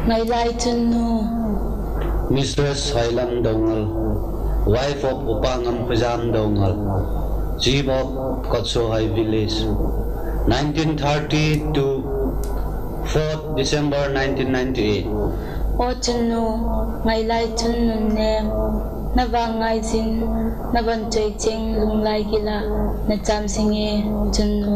Ngay lai chunu Mistress Hailam Dongal, wife of Upangam Pajam Dongal, chief of Kotsohai village, 1930 to 4th December 1998. O chunu ngay lai chunu ne navangay sin navan choy cheng lung lai gila na cham singe chunu.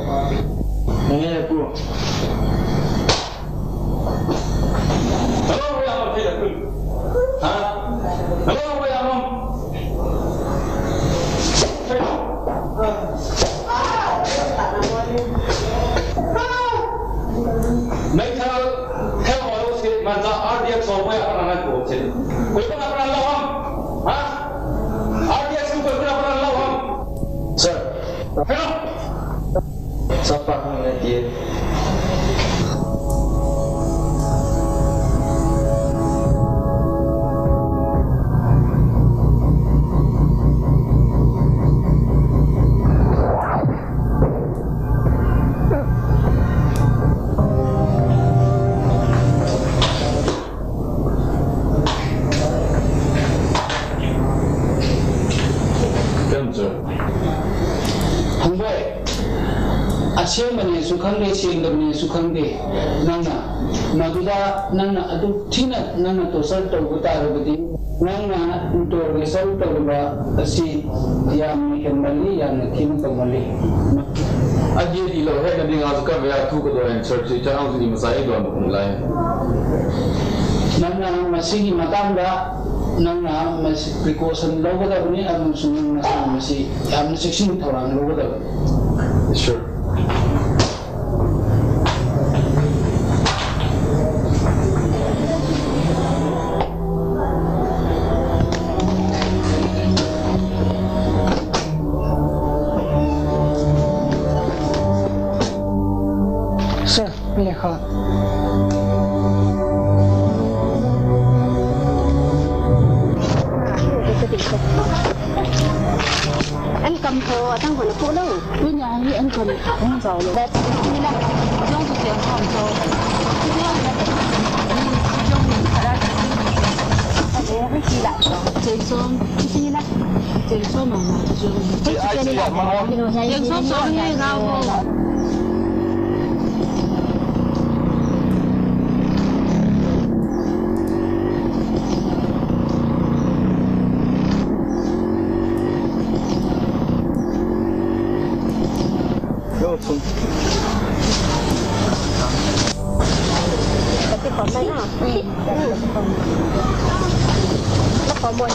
Eh, pu. Hello, ya mau tidak pun. Hah? Hello, ya mau. Mấy theo hỏi thì mà ra RDX số mấy apa nak buat sih? Kau pun apa nak lawan? Hah? RDX tu kau pun apa nak lawan? Sir. Hello. Siapa yang dia? Asyik mana sukan deh, siang demi sukan deh. Nana, maduda nana adu tina nana tu sel tu kita rubati. Nana untuk result tu juga si yang kembali yang kini kembali. Aje di luar head nanti ngasukan biar tu kedua yang church jangan usah di masai dua mulai. Nana masih matang dah. Nana masih precaution lagu dah ni, amun sunyi masih amun section thorang lagu dah. Sure. Sir, lihat. Anh cầm thờ tăng của nó phụ đâu với nhà như anh cầm không giàu được đẹp như là trong sự kiện phòng thờ cái gì lại chơi xôm như là chơi xôm mà chơi ai chơi mà chơi xôm xôm như nào Tapi còn đây hả? Nó có buồn.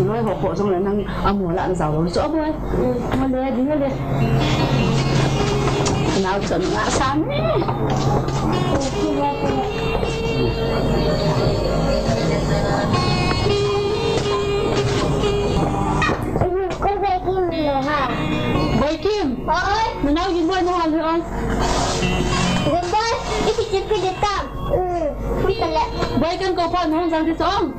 Nói họ khổ xong rồi năng mùa lạn giàu rồi chỗ thôi mà lên đi lên nào chuẩn ngã sáng có dây kim rồi hả? Dây kim? Ôi mình nói gì quên không được không? Gần đây cái gì chứ cái gì tạm biết là Dây kim cầu phần không rằng thì xong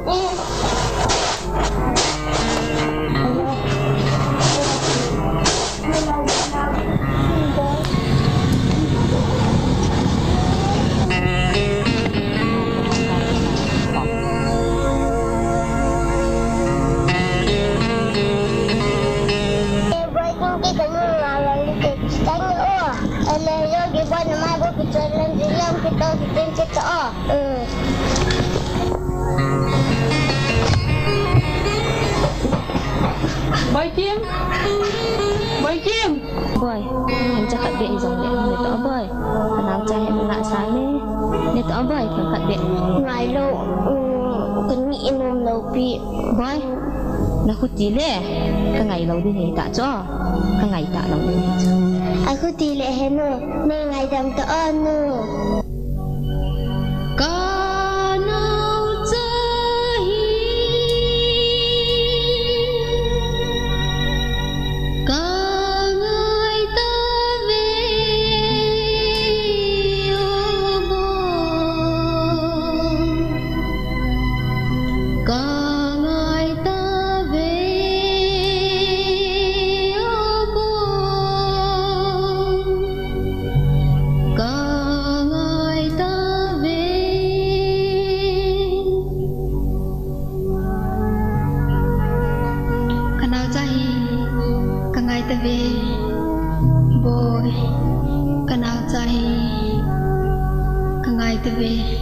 Bơi chim bơi em cho cận điện dòng điện người tỏ bơi làm cho em lạ sáng đi để tỏ bơi thì cận điện ngoài lộ cần nghĩ em lâu bị bơi là khu tí lệ cái ngày lâu đi thì tạ cho cái ngày tạ lâu đi à khu tí lệ hết nữa nên ngày đầm tỏ nữa tave.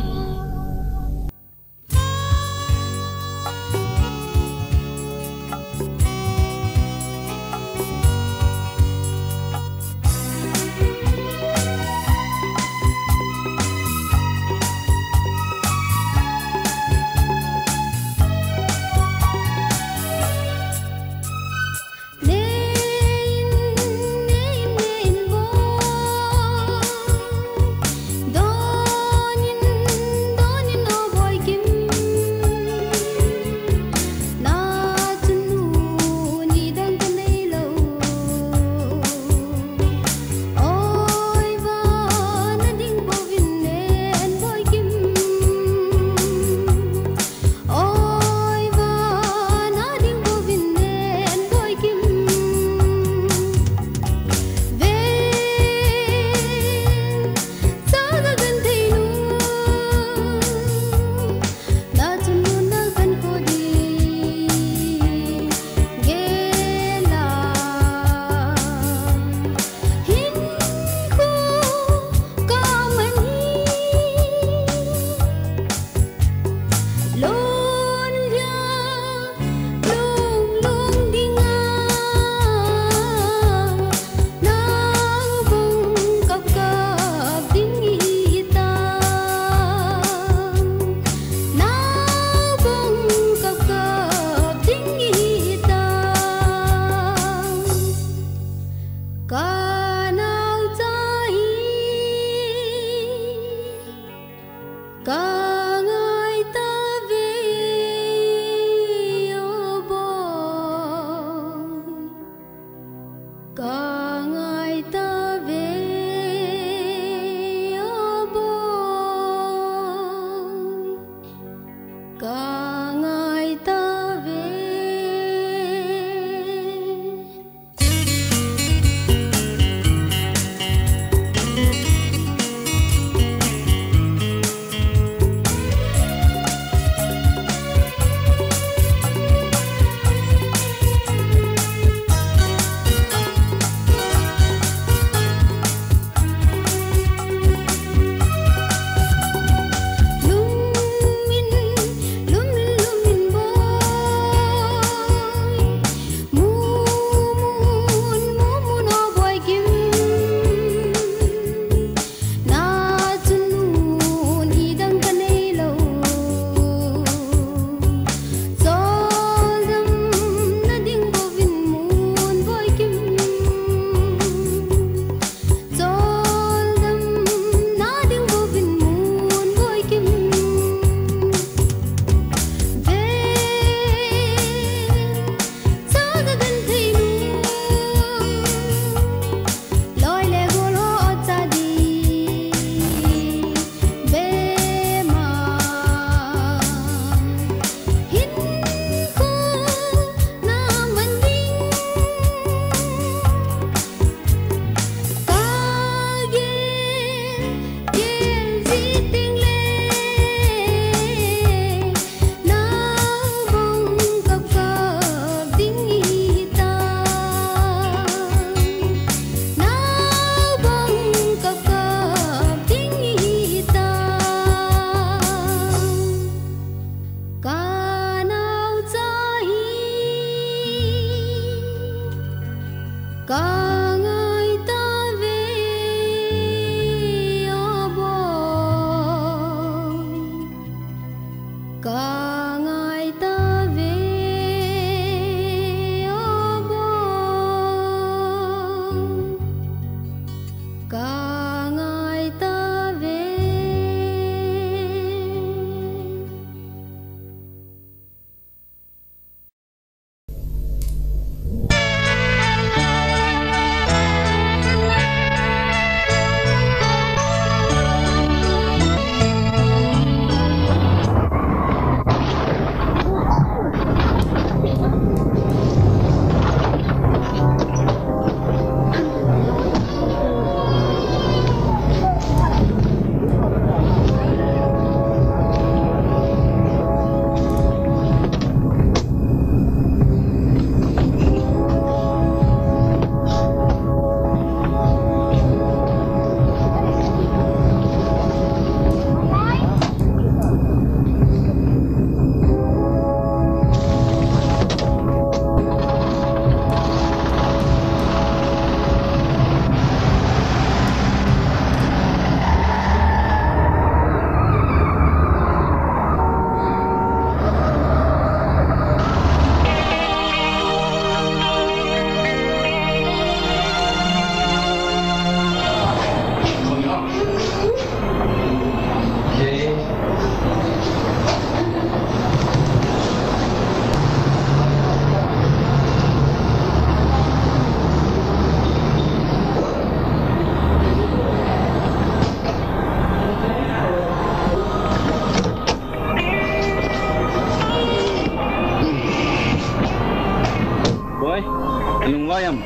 bayam.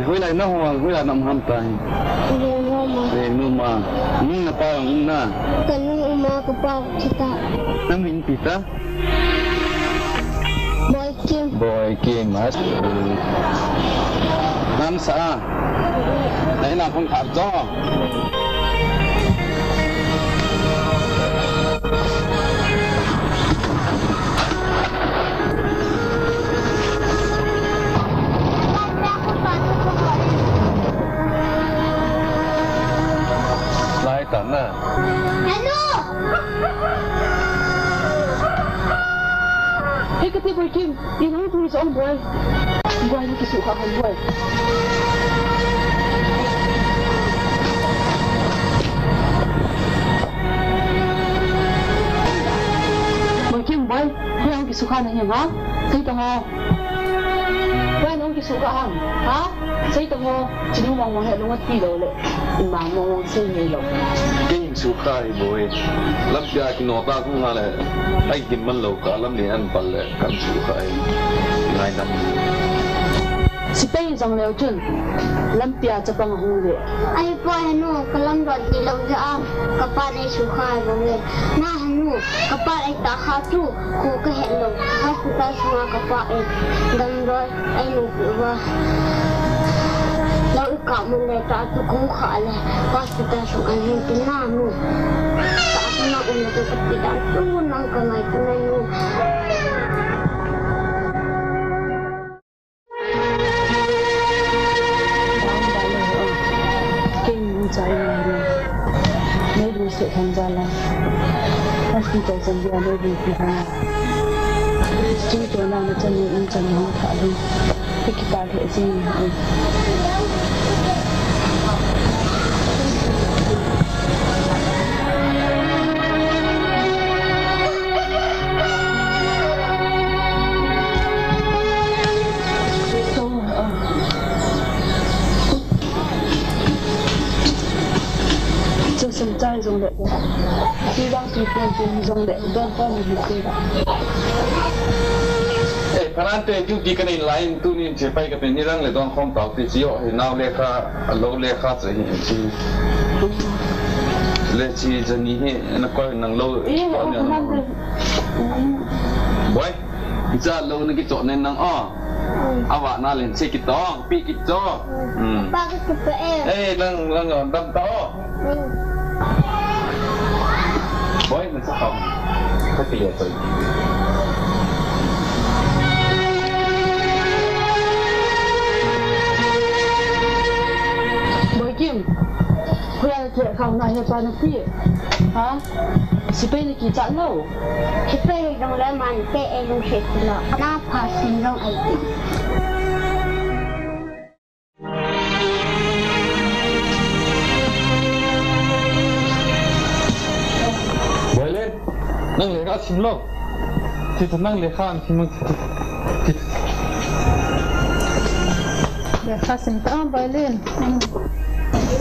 Hui lại nó hoa, hui lại nằm ham tay. Để numa, nung na parang na. Kanung kapag kita. Namin pita. Boy Kim, mas. Nam sa. Đấy là không thảm do. Lại tận à. Hey, kati boy Kim, you know who is on boy? Boy, ni kisuka kan boy. Boy Kim, boy, boy ang kisuka na niya, ha? Say tamo. Boy, ang kisuka han, ha? Say tamo, sinumang mo helong at pilo le. Imang mo say nilo. Kinh suka hi boy. Lắm gia kinota cũng là ai kim man lâu cả lắm liền ăn bal le kan suka hi. Ngai nam. Si Pei Zong Leo Chun, lampia sa panghuli. Ay po, kalam rod dilaw sa kapal ay sukay bangin. Na kapal ay takatu, kukahelong. Hospital sa mga kapal ay damrod ay nukuha. Law ikaw mo na ito kumuha ala. Hospital sa anong tinamo. Taas na ulo ito kapitang tunang kamay ko na yun. Maybe sit hang jalan. Hospital sambil ada di pihak. Cerita nama macam ni macam ni tak ada. Kita ada sini.在中的，希望是变中的，但方面不对的。Eh, kanante yung di kanay lain tu ni sipai ka penirang le dong kong tau ti siyo he now le ka lo le ka sa hi si le si jani he na ko nang lo boy isa lo na ki chon nen nang awa na len se ki tong pi ki cho Bakit ka pa lang dam tao boy na sa kam ka tiya to Boy Kim, kuya kaya kau nak hebat nanti, ha? Siapa ni kita lo? Siapa yang leman pe elong sekilo? Kenapa sinong itu? Boleh, nang lekat simlo. Kita nang lekat simlo. Ya, kasih tak boleh.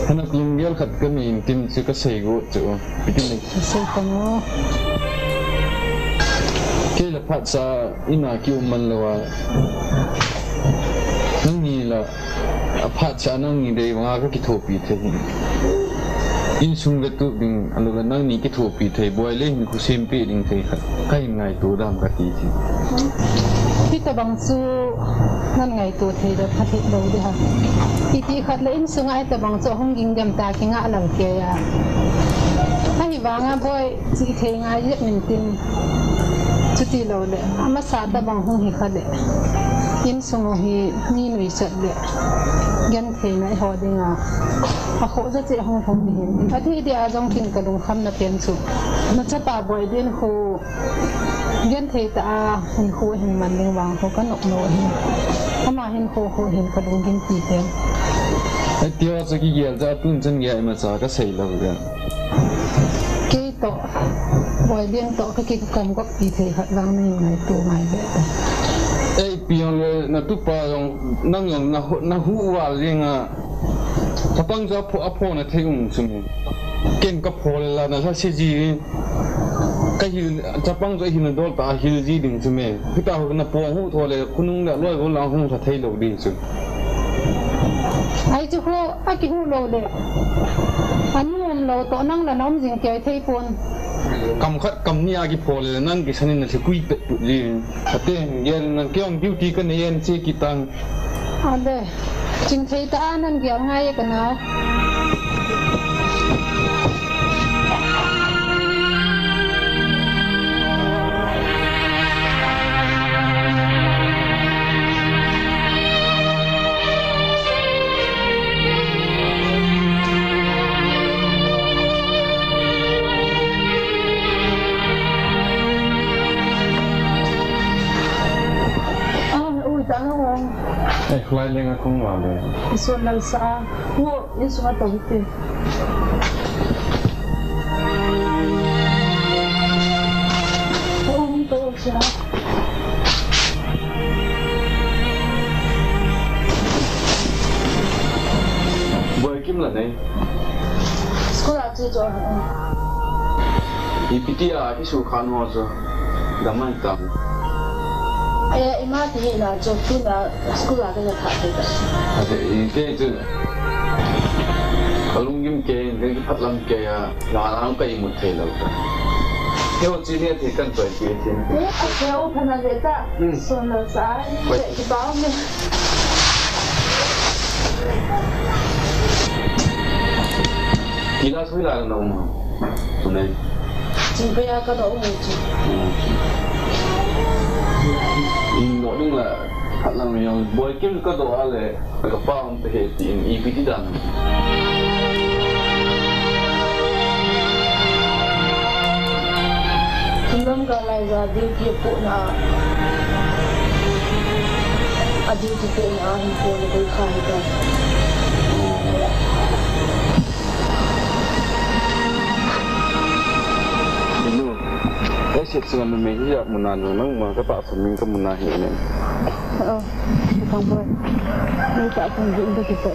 Anak lungyal kat kami tim suka sego tu, bikin ni. Sego. Kaya lepas sa ina kiuman lawa. Nang ni la, apa sa nang ni deh mga kakitopi teh. Insung tu ding, alu nang ni kitopi teh, boleh ni kusimpi ding teh. Kaya ngai tu dalam kaki sih. Kita bangsu nan ngai tu teh dah pati bau dia. Iti kat lain sungai ta bangsu hong ging jam ta kinga lang ke ya. Hai banga boy si teh ngai je mintin. Cuti lo le. Ama sa ta bang hong hi khade. In sungo hi ni nui sat le. Gan teh nai ho dinga. Akoจะเจ้าห้องผมเห็นอาทิตย์เดียวจงกินกระดุมคำนับเป็นสุดนัชตาบ่อยเดินคูเดินเทตาเห็นคูเห็นมันเลี้ยงวางเขาก็หนกโนเห็นถ้ามาเห็นคูเห็นกระดุมกินตีเต็มไอ้เดียวจะกี่เยี่ยจะตุ้นจังเยี่ยมาจากก็เสียแล้วกันกี่โตบ่อยเลี้ยงโตก็กี่กำก็ตีเทหัดวางในไงตัวไงแบบไอ้ปีนเลยนัตุปายองนั่งยองน่าหัวเลี้ยงอ่ะถ้าตั้งใจพอนะเที่ยงสมุนเก่งก็พอเลยล่ะนะถ้าเสียจี cái hiu chắp băng rồi hiu đôi ta hiu gì đỉnh chứ mẹ khi ta hồi nãy buông hút thôi làคุณนุ่งđã lôi vốn lao hút thật thấy đầu đi chứ ai chú hô ai kêu hô lâu đấy anh muốn lâu tổ năng là nóng gì kêu thấy buồn cầm khát cầm nia cái phô là năng cái sản này sẽ quy bệ tụi gì thật tên yên năng kêu ông beauty cái này yên chơi guitar à đây chính thấy ta năng kêu ngay cái nào fly lên nga không vào đấy. Isu nal sa, wo isu nga tawite. Không to siya. Boy kim là này. School at cho. Ipiti à cái số khan hoa cho, damai tam. Ima thì là cho tu là school at cái thà thế đó. Thì cái chứ. Kalau kim cái phát lâm cái là nó cái một thể lâu. Theo chỉ nên thì cần phải cái gì. Theo phần là gì ta? Xuân là sao? Vậy thì báo mình. Kila suy là đâu mà. Hôm nay. Chính bây giờ có đâu một chút. Nội dung là thật là nhiều bồi kim có đồ là cái bao thể hiện tiền EPT đàn. Chúng ta còn lại là điều kiện phụ na, điều kiện phụ na hình phụ là cái khai đó. Cái sự mà mình hiểu một lần rồi nó mà các bạn phải mình có một lần hiểu này. Không phải. Nếu tak pun juga kita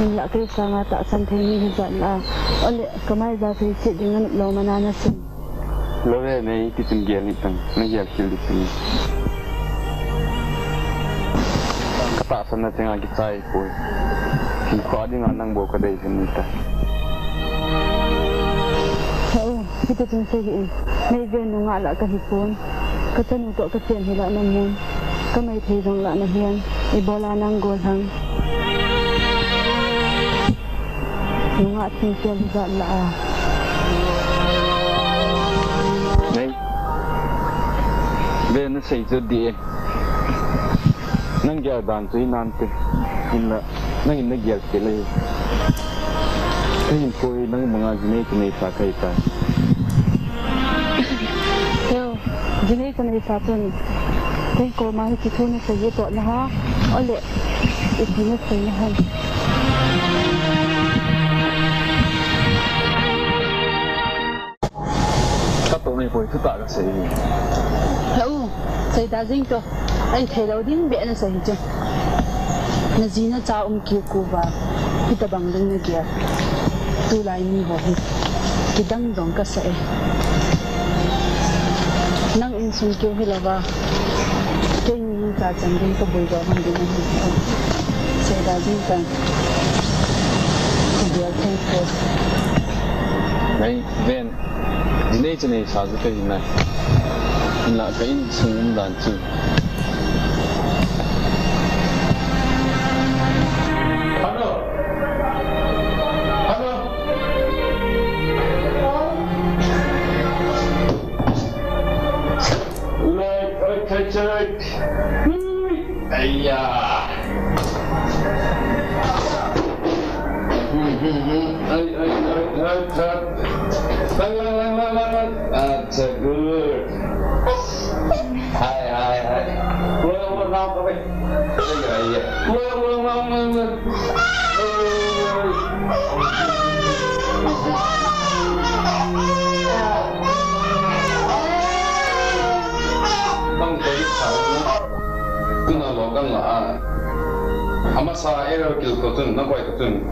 ni nak kira sangat tak santai ni juga lah. Oleh kemai dah fisik dengan law mana nasi. Law ni kita giat ni tang, ni giat kiri di sini. Kata sana tengah kita ikut. Kita di nganang bawa kedai sini ta. Kita jumpa ini. Mấy viên nó ngã lại cái hộp phun, cái chân của cái tiền thì lại nằm muôn, cái mấy thì rằng lại nằm hiền, Ebola năng gồm thằng, nó ngã tiền tiền thì giận lại. Này, về nó xảy ra đi, năng giờ đàn suy nan thế, in là năng nó giờ cái này, cái hình phôi năng mga gì này phải cái ta. Jadi kan isa pun, kan kalau mahu kita ni saja tu nah, oleh itu ni saja han. Các tổ này phải thức tạ cái gì? Đâu, saya dah zing tu, anh thấy đâu đi biết nó saja je. Nó gì nó chào kêu cô ba, kita bang deng ni dia, tu lain ni boh, kita dang dong kasih. Nang insung kêu hi lava cái như cả chẳng đi có bùi đó không đi năng không sẽ đã đi cả không được thêm phốt này ven đi đây cho này sao cái này là cái insung đàn chữ chơi ai da that's good hai luôn nào các bạn cái gì luôn không thấy cứ nào lo gan là ama sa error kil ko tun na kwai ko tun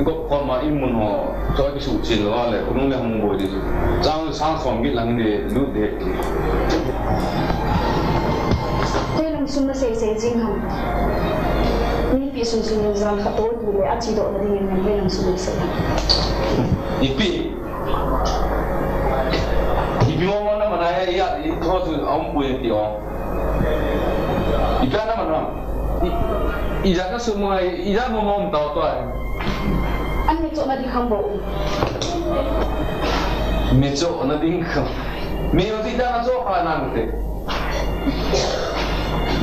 ก็คนมาอิมุนหัวจอยไปสู่จินว่าเลยคุณนุ่งเลยหงบอยดิจ้างสร้างสมกิจหลังเดียรู้เด็กเฮ้ยลงซุ่มมาเสียจริงค่ะนี่ปีซุ่มจำขัดตัวดูเลยอาชีพโดนอะไรอย่างเงี้ยลงซุ่มเสียอีปีมันนั่นมันอะไรอีทอดเอาปุยตีอ๋ออีกแล้วนั่นมันอีจากก็สมัยอีจากมองต่อตัวอันนี้โจนาดีคำบอกไม่โจนาดีคำไม่เอาที่ด้านโจผ่านนั่งเถอะ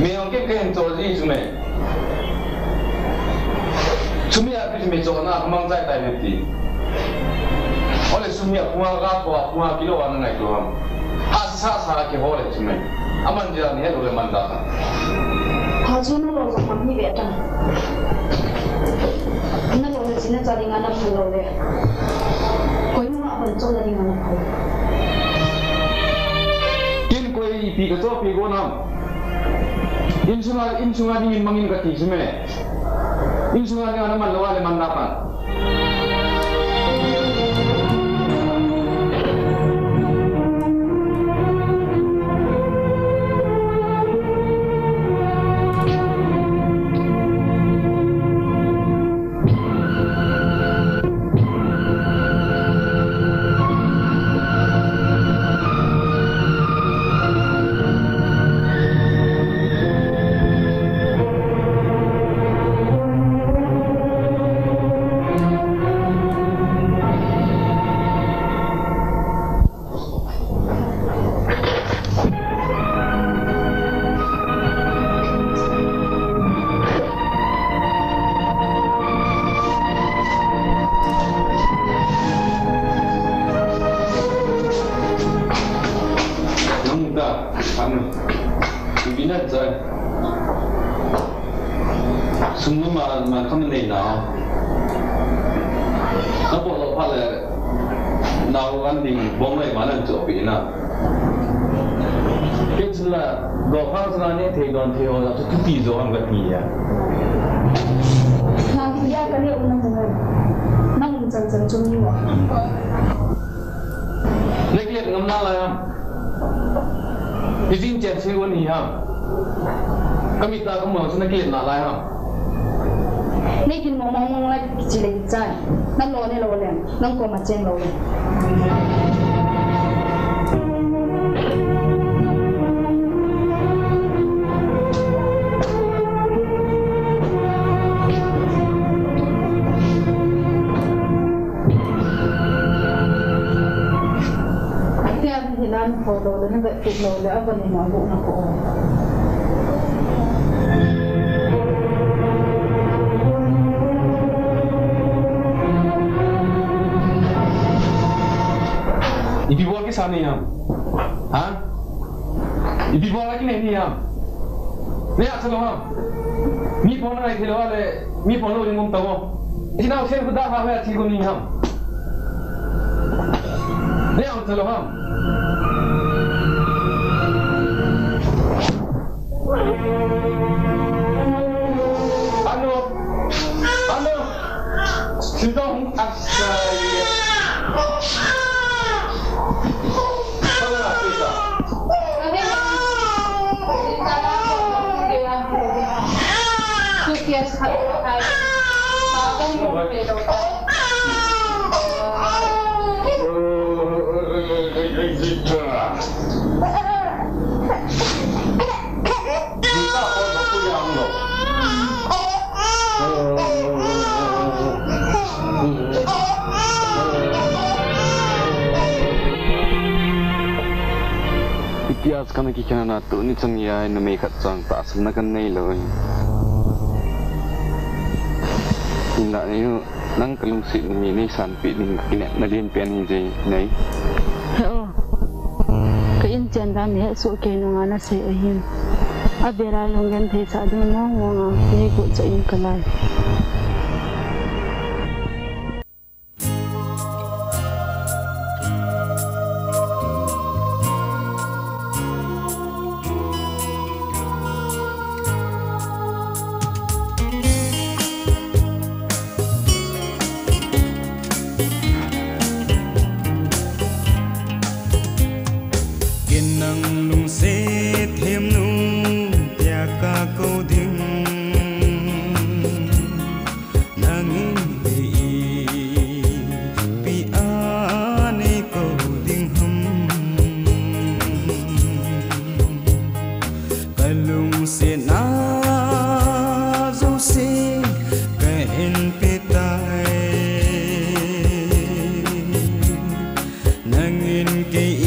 ไม่เอาเก็บเงินโจดีจุ่มจุ่มอยากที่ไม่โจน่ามั่งใจแต่ไม่ตีoleh sumia kunga gapo kunga kilo wan ngai to ham asa sa ke hole chume aman jira ni helo le manda ha juno lo so mami be ta na lo le sina jari ngana phulo le koi ma ban cho jari ngana phu kin koi pi ka to pi go nam insunga ni mangin ka ti chume insunga ni ana man lo le manda pa mà không nên nào nó bộ lộ phát là nào ăn thì bông này mà lần chỗ bị nào cái là đồ phát ra này thì còn theo là cái gì rồi không gặp gì à nào thì ra cái liệu nó mình dần dần chung như vậy lấy cái ngâm na là cái gì chèn xíu gì hả cái mi ta có mở cho nó cái nào lại hảนี่กินมองแล้วจีเลยใจนั่นโลนี่โลเลยนั่งกลมาเจงโลเลยที่อันที่นั่นพอโลเลยนั่นแบบติดโลเลยเอาไปในหมอนบุกนักโอIbu bawa ke sana ya? Hah? Ibu bawa lagi ni ya? Ni asal apa? Mi pon lagi thelo ale, mi pon lo ngom tawo. Ina usir budak ha ha thigo ni ham. Ni am thelo ham. Alo. Alo. Sidong asai. Yes, hai. Makan mo pero. Ipias kan kikinan nato ni changya na may katsang taas na kan nay loy. Tidak ni nang kalungsi ni sampai ni kena nadin pian ni je nai. Oh, kain janda ni so ke nunga na se ahin. Abera longan the sa du mo ngo ni ko sa in kalai. kiên năng lung sẽ thêm nung tia ca câu đình nangin bị bị ani câu đình hum cái lung sẽ na dấu sẽ cái hình bị tai nangin cái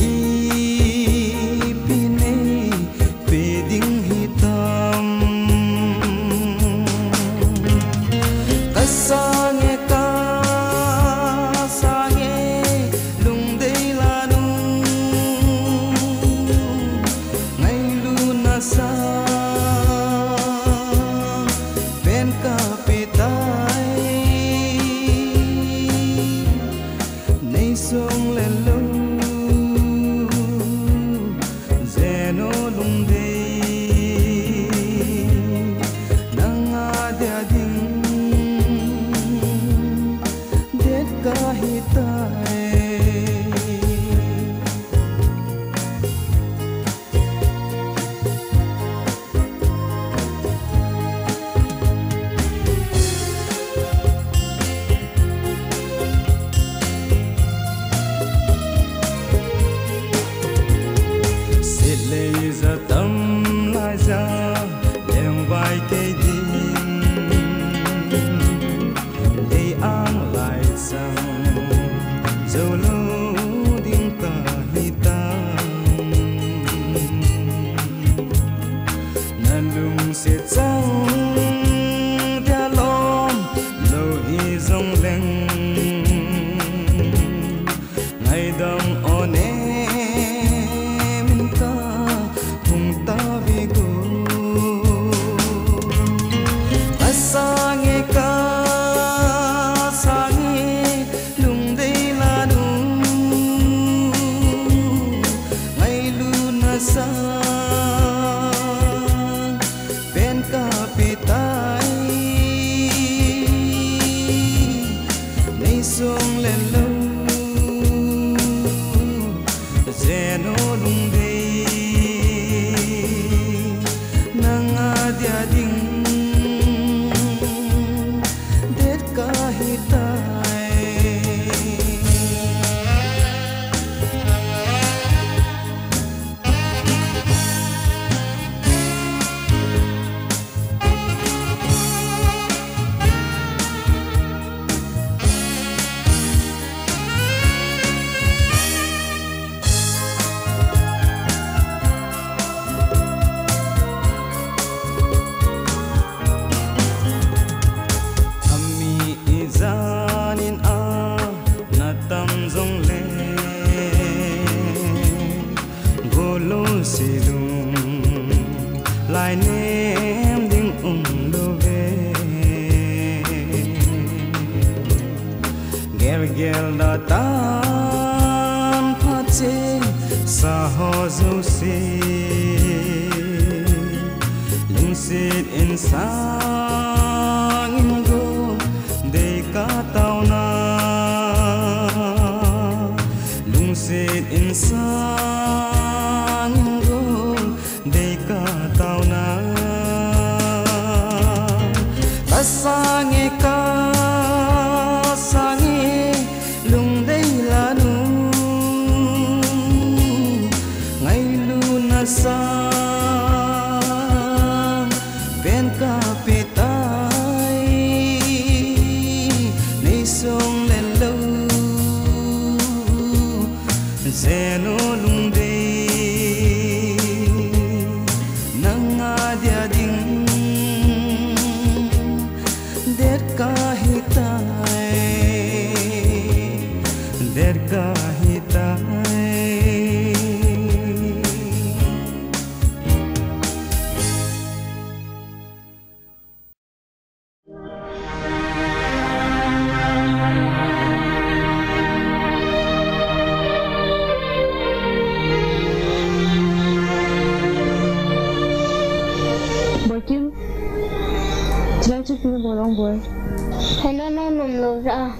Hello, no, no, no, ra.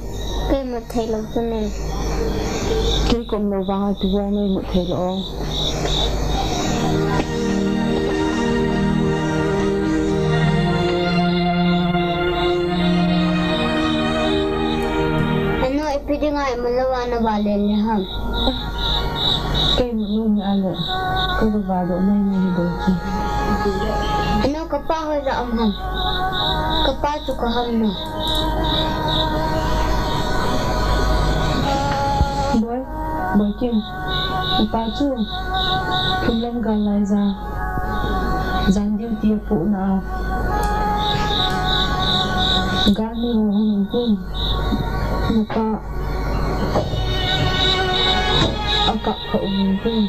Cái một thầy lâu cho nên cái cùng lâu vàng thì qua nơi một thầy lỗ anh nói pwede nga malawa na balen niya ham cái một luôn anh ạ cái đồ vào độ này này đồ gì ano kapa hoy ra am ham kapa tu ka ham no bởi chừng ba chu không lâm gần lại ra dàn điều tiệp phụ nào gã đi vào hàng cung maka agak kau mungkin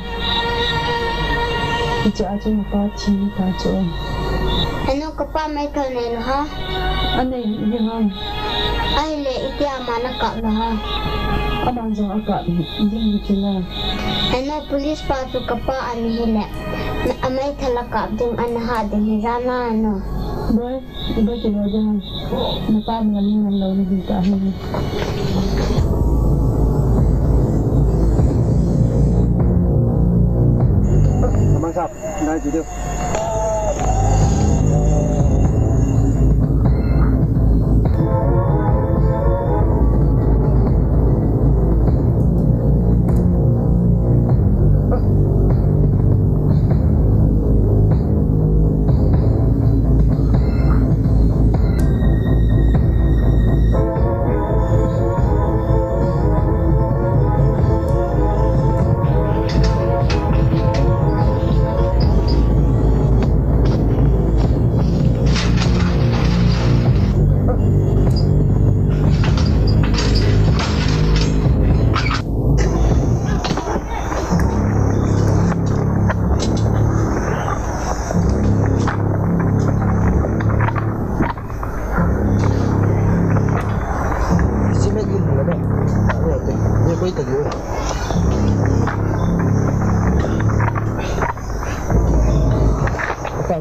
tidak aja maka cinta cuy ano kapa may kanen ha aneh ini ham ay le iti amana ka na ha abang jangan agak ini jelas ano pulis pa tu kapa ani hile na amay talaka ding anaha ding rana ano boy iba jelas jangan napa mengalami lalu ni kita ini Abang Sap, naik video.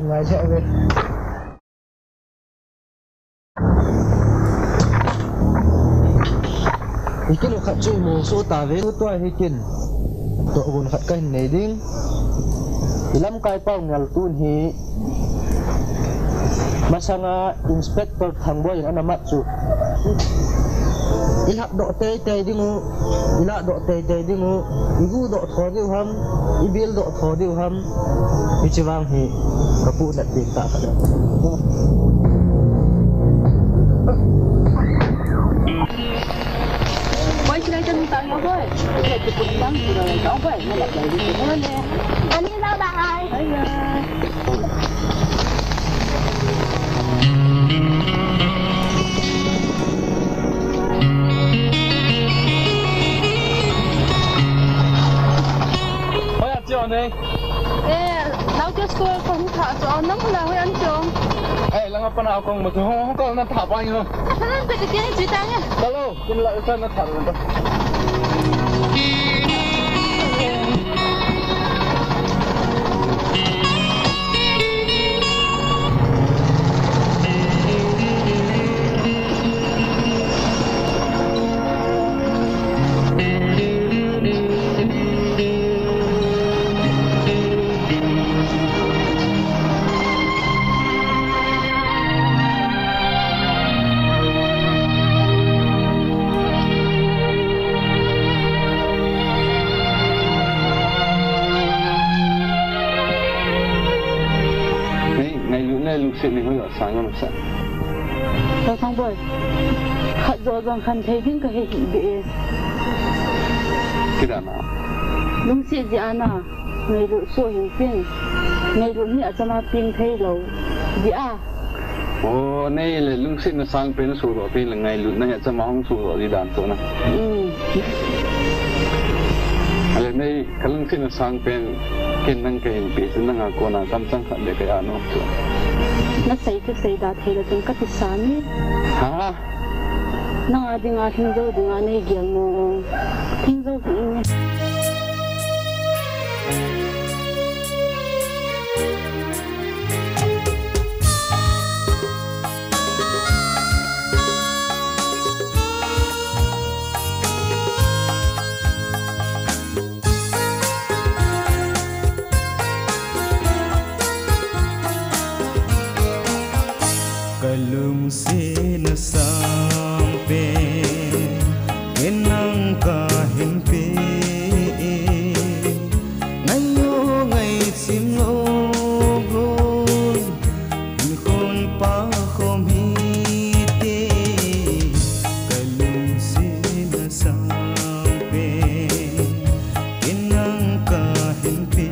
Ngày sẽ về ikin lo khat chui mo so ta ve to hikin to gun khat kan nei ding ilam kai pau ngal tun hi masanga inspector thangboy ana mat chu ilhak do te te dingu ila do te te dingu igu do tho diu ham ibil do tho diu ham ichiwang hi kapu nat tin ta kada quay lại chân tăng nhau thôi để chụp một tấm thì rồi cháu vậy nó lại đi nữa nè anh đi đâu bà ơi này nấu cho tôi không thả cho nóng là hơi ăn trộm là ngapa nào con mà không có nó thả bao nhiêu nó bị cái kia chỉ tăng nhá đâu cũng lại sao nó thả rồi đó chuyện này hơi ở sáng không sợ tao không bởi khát rồi bằng khăn thấy những cái hình bị cái đàn nào đúng sự gì anh à ngày độ số hình phiên ngày độ nhẹ cho nó phiên thấy lâu gì à ồ này là lúc xin nó sang bên nó sụt rồi phiên là ngày lúc này cho mà không sụt rồi đi đàn chỗ này là này cái lúc xin nó sang bên cái năng cái hình bị cho năng à cô nào tâm trạng khẩn để cái ano nó xây đã thấy là từng cách sáng hả nó đi ngã thiên dâu đi ngã này giang mồ thiên dâu thì ka hin pe ngày yo ngày chim lo gon hin khôn pa khom hi te kalung se na sang pe kinang ka hin pe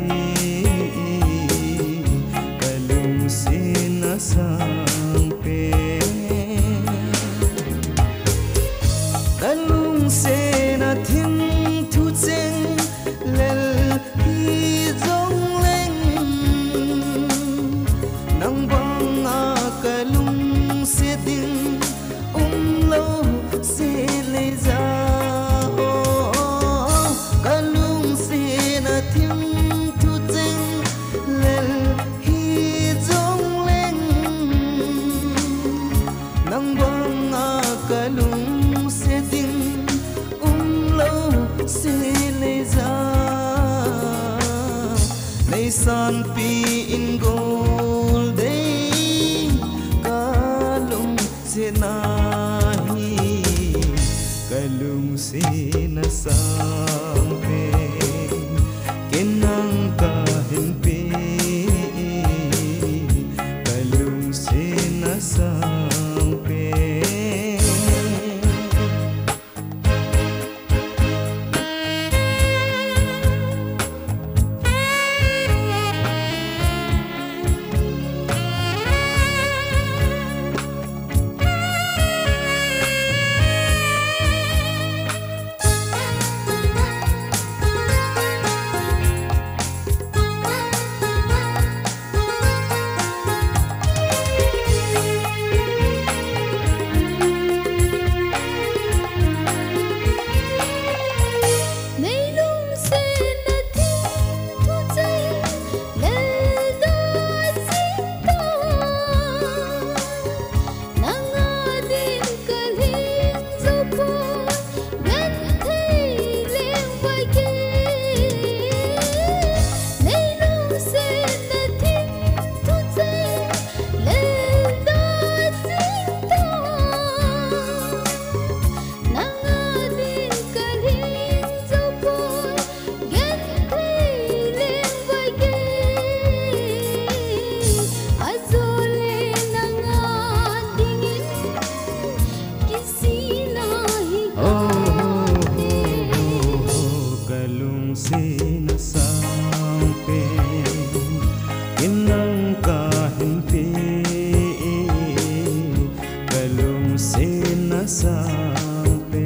kalung se na sang pe kalung se na thing thu cheng lel hi zong leng nang bang a kalung se ding lo se le za kalung se na thing thu cheng lel hi zong leng nang bang a kalung se ding lo se le za nay san pi in gold day kalung se na hi kalung se na sang pe kenang ka hin pe kalung se na sang pe kalung se na sang pe kinang ka hin pe kalung se na sang pe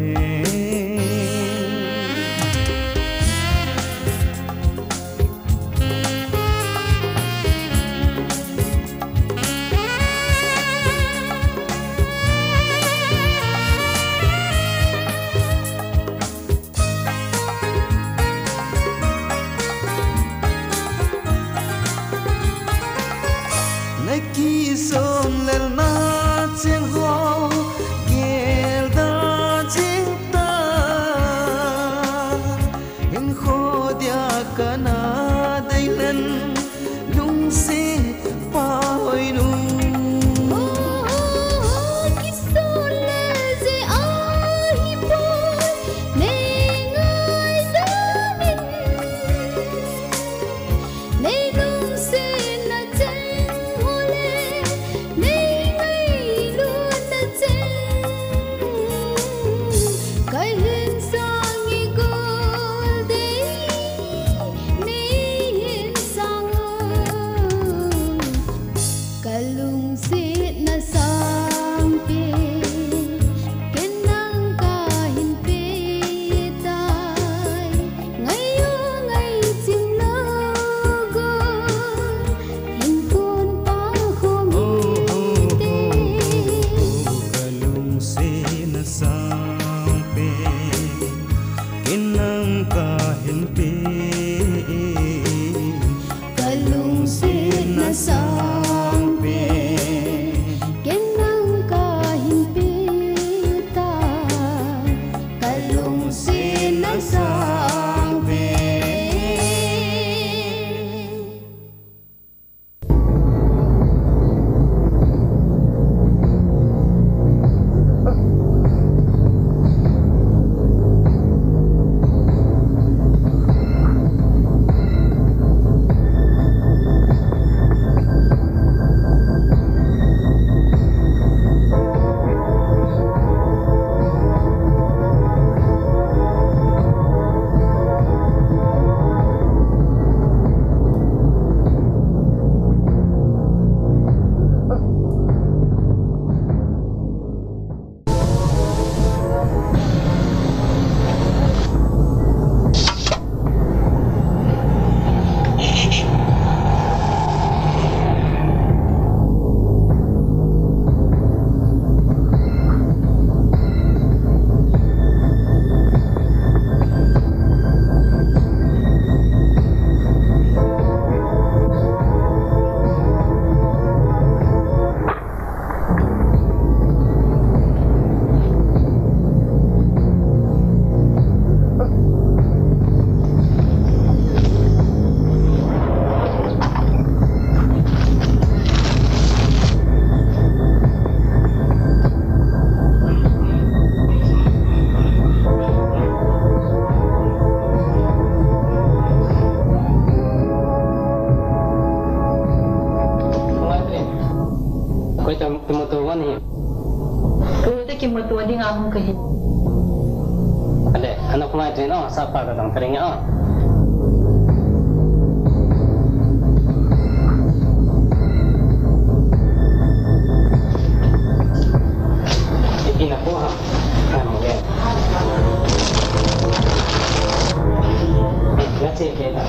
ki som lel na cheng ho kel da ching ta in kho dia kana dai len lung se pa hoi nu tua di ngahum ke hin. Ada anak kumai tu no siapa datang teringnya oh. Ini aku ha. Kamu ya. Let's see kita.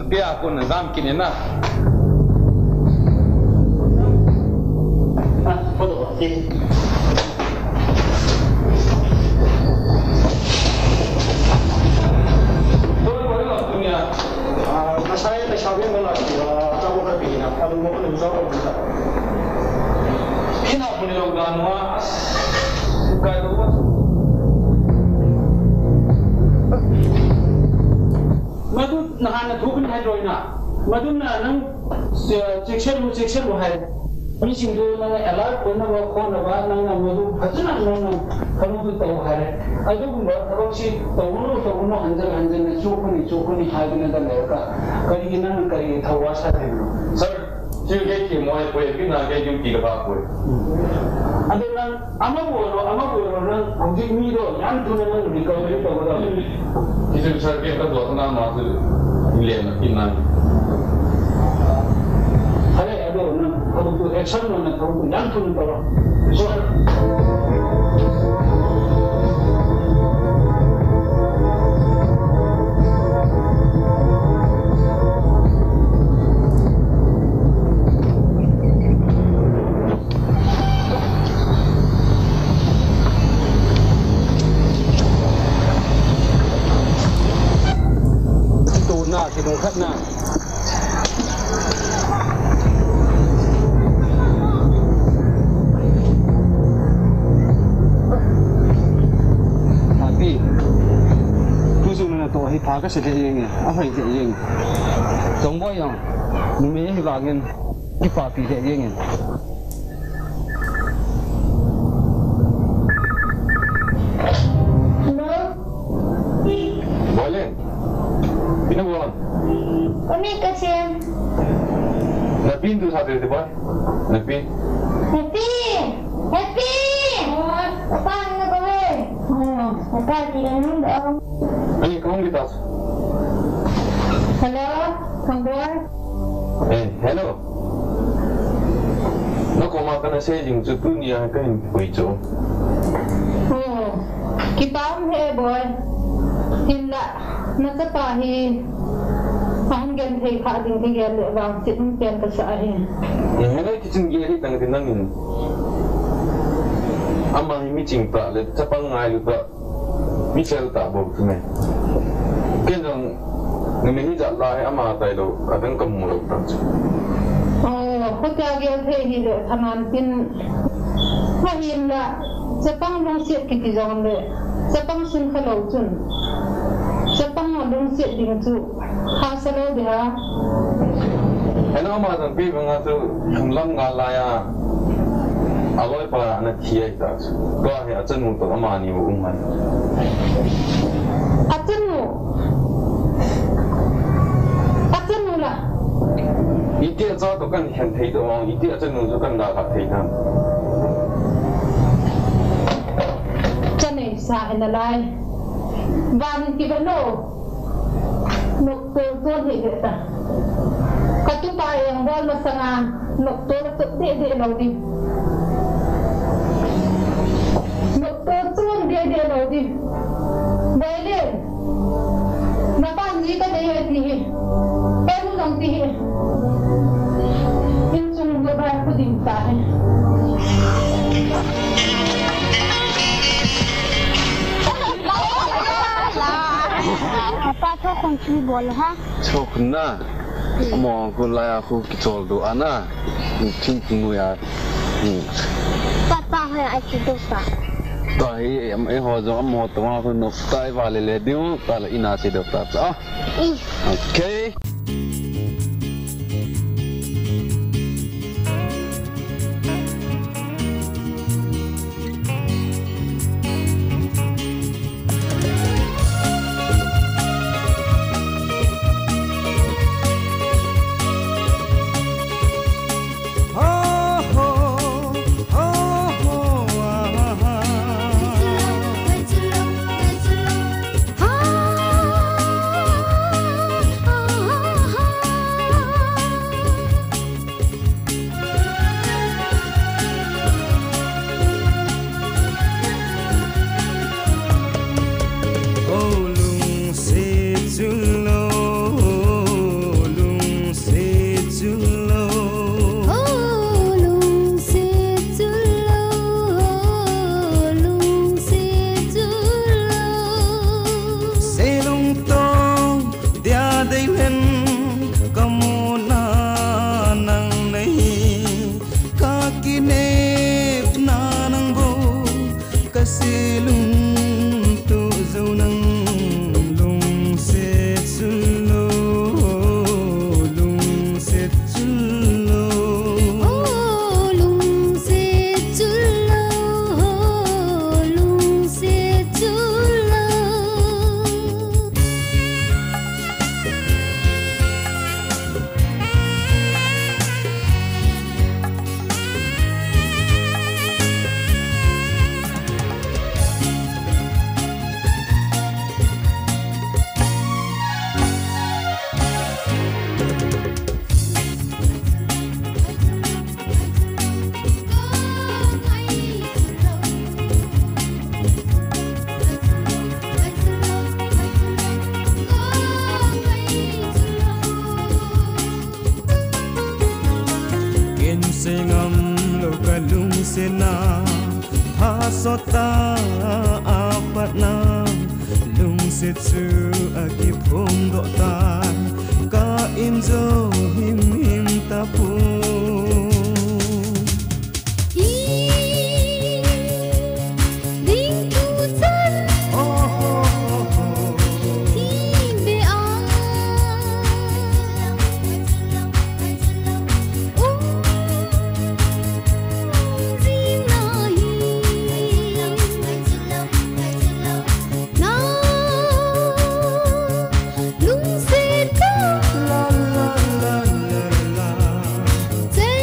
Kaya ako na dam kinena. Bodoh sih. Saya tersabar malah kamu lebih nak kalau mau kena jawab kita. Kenapa punya logan wah? Bukan tu. Madu nahana thupin hai roina madu na nang section hai ni singdu na alert kona ba khona ba nang na madu phajna nang kamu tu tahu hai adu gumba tharo si tawu hanjar na chokuni hai na da leka kari gina kari thawa sa hai Sir, chưa cái chuyện mọi người biết là cái chương trình là bao nhiêu? adu nang ama boro nang hauji mi do yan tu nang recovery to ba Kita bisa lihat kan dua tengah masa lihat inan. Ada nang kalau tu action nang kalau tu yang tu nang so thì đồ khách nào tapi tu dùng là tổ hi phá cái sự thể hiện này phải thể hiện giống vậy không mình mới hi vào cái phá bị thể hiện này boleh Bina buat. Kami kasihan. Nabi tu satu itu boy. Nabi. Happy. Apa nak kau? Apa tidak nampak? Ani kamu di tas. Hello, kang boy. hello. Nó có mà cái này sẽ dùng chữ bự nhiều hay cái quỷ chỗ? Cái bám hè boy, tin là nó sẽ pa hi, không gen thì khá định thì gen lệ vàng chuyện gen cái sao hi. Yang mana kita sendiri tengah tenangin. Ama ini cinta, le siapa ngai lupa, misal tak bawa tu ni. Kenapa ni jalan ama tay lo, kadang kamu lo tak. Kau jaga he hi le, kanan tin, kahin la, siapa orang siap kita jangan le, siapa sun kalau sun, siapa orang siap dengan tu, hasil dia. Hello ama tapi mengatu jumlah ngalaya. Aloi para anak kiai tak, kau hanya acan untuk ama ni umman. Acan mu lah. Itu aja tu kan hentai tu orang, itu aja nunjuk kan dah kat hentai. Canai sah enalai, ban kita lo, nuk tu hidup ta. Katu yang bol masangan, nuk tu dia lo di. Tuan dia lagi, boleh. Nampak ni kan dia ni, baru nanti. Ini semua berapa dinta. Apa tu kunci bola ha? Cokna, mau aku layak aku kicol doa na, cincin ya. Papa hai aku dosa. Tahi em ho jo mo to ma ko no tai va le diu ta la ina si do ta ah okay. sena hasota apatna lung setsu akipong dotan ka inzo him him tapu Say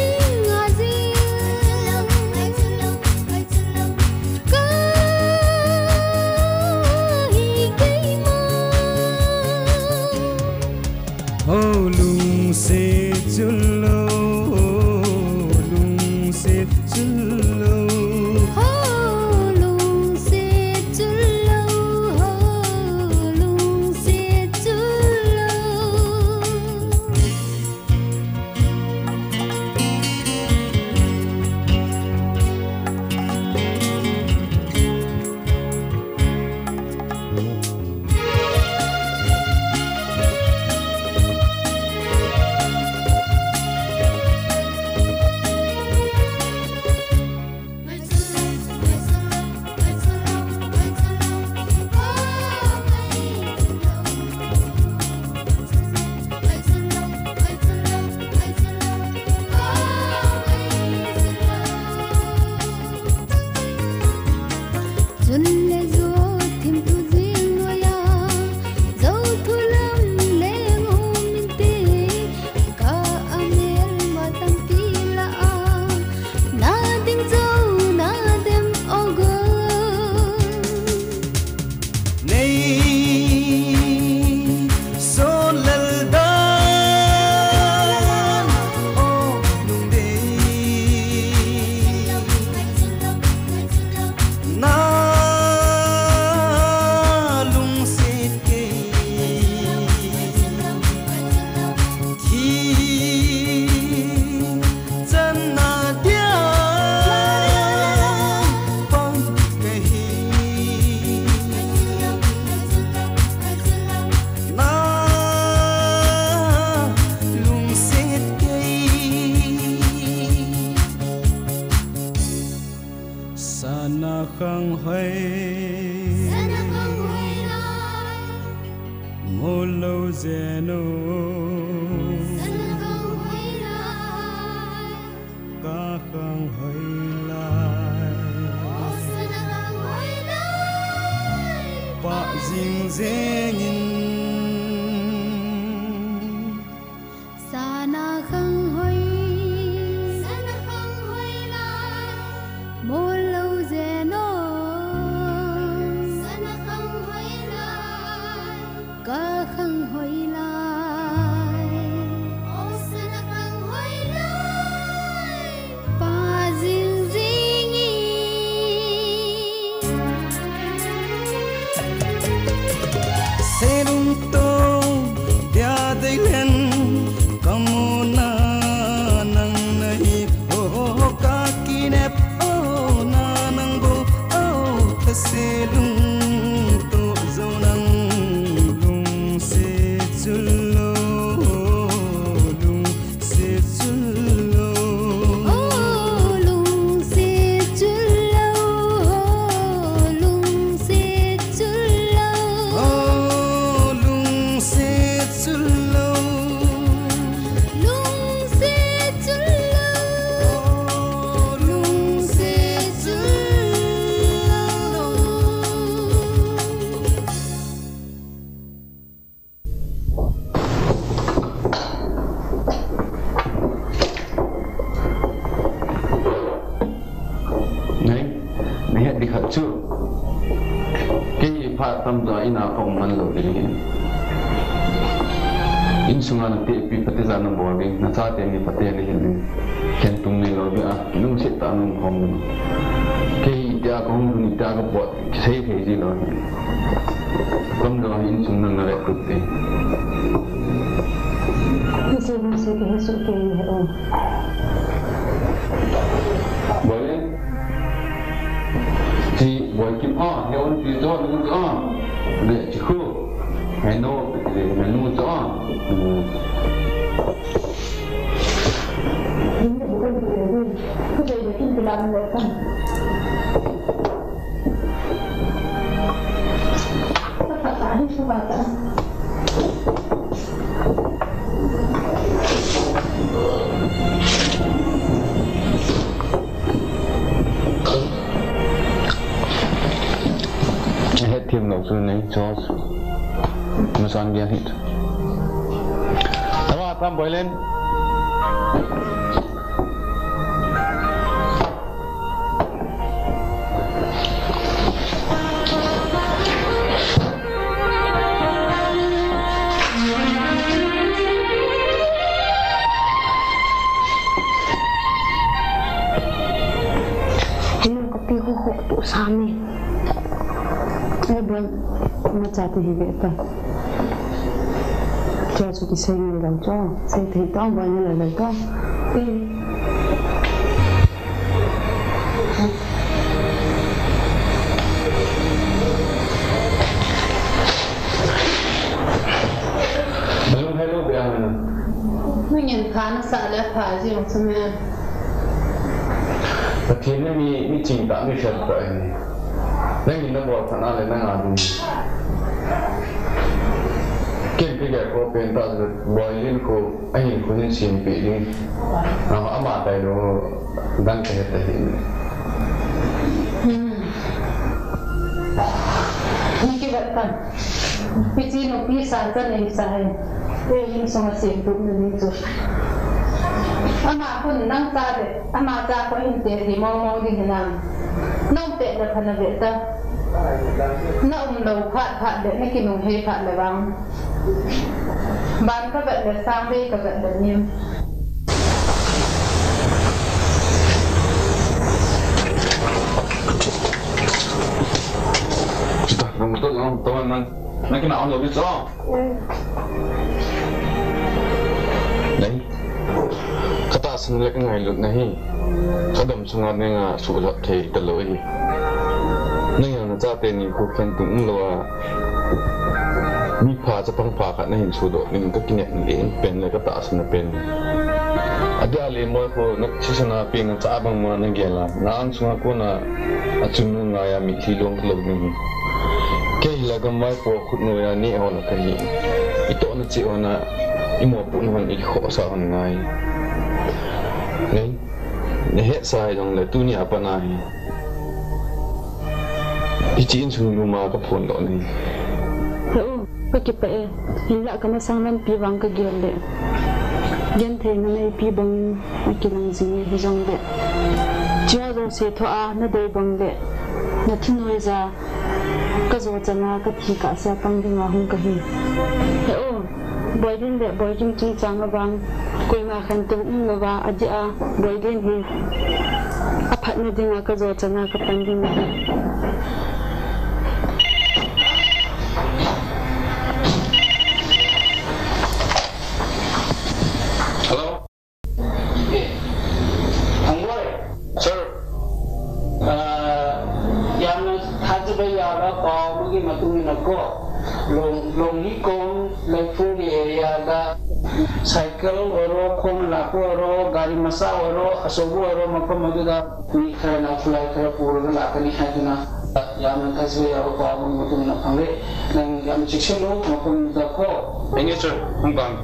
सामने ए बोल मैं चाहती ही बेटा जो चुकी सही नहीं लग जो सही थी तो बोलने लग तो hello biar Mungkin kan salah pagi macamnya. Tapi ni cinta ni siapa ini? Nanti nak buat sana le nak adu. Kempi dia ko pentas boilin ko ayin ko ni simpi ni. Ama tai do dan kaya tadi. Ni kita Pici no pisah kan ni saya. Ini semua simpul ni tu. Ama pun nang tade, ama tak kau ini di mau di dalam. Nong pet dah kena beta. Nong lau pat dek ni kini hei pat lewang. Ban kau bet dah sampai kau bet dah ni. Sudah, kamu tu tuan nak kena on lebih strong. Đấy, kata senang lek ngai lut nahi, kadam sungat nenga sulat thei teloi. Nenga na jate ni ko ken tung loa. Mi pha cha pang pha khat na hin sudo ning ka kinek ni pen le kata asna pen. Ada le mo ko nak sisana ping cha bang ma na gela. Na ang sunga ko na achun nga ya mi thilong klog ni. Ke hilagam mai po khut no ya ni ona kai. Ito na chi ona imo pun hon ik kho sa hon ngai nei ne het sai dong le tu ni apa nai ichin chung ma ka phon do nei o pa ki pa e hila ka ma sang lam pi wang ka gel le gen the na nei pi bang ki lang jing hi jong le chia do se tho a na dei bang le na thi noi za ka zo chana ka thi ka sa pang ding a hung ka hi o boydin de boydin chung chang bang koi ma khan tu no ba aja boydin hi aphat na dinga ka zo chana ka pang ding hello Angwar sir yang hajbe ya ba ko mugi matungin ako long ni kong lefu di area da cycle oro kong laku oro gari masa oro asobu oro makam maduda ni karena fly kara puro na kani haduna yang hajbe ya ko mugi matungin akangre nang yang section lo makam da ko engge sir hongkong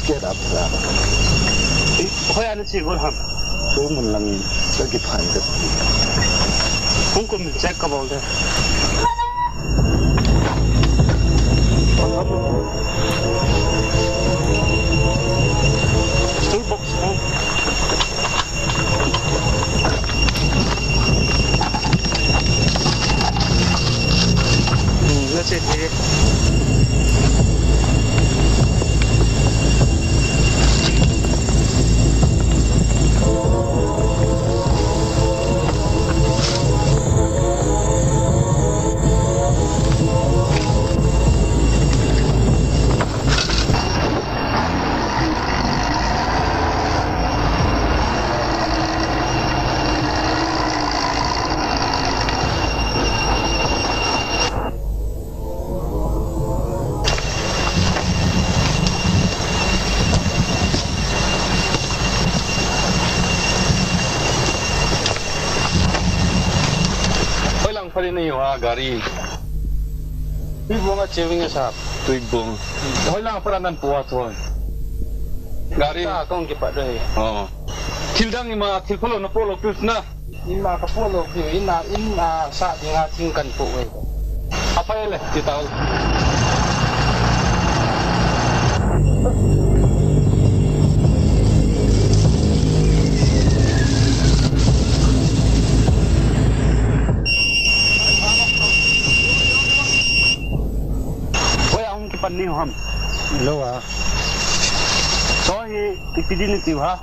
Get up there. Kaya na siguro ham. Tumun lang lagi panjat. Kung check ka ba ulit? Toolbox mo. That's it. Pari na yung gari. Ibong at chewing sa tuibong. Hoy lang para nan puwa to. Gari. Sa akong kipat dai. Oh. Kildang ima kilpolo na polo pisna. Ima kapolo piu ina sa dinga tingkan po we. Apa ele kita tahu. Panni ham Lo ah. so hi ipidini tiu ha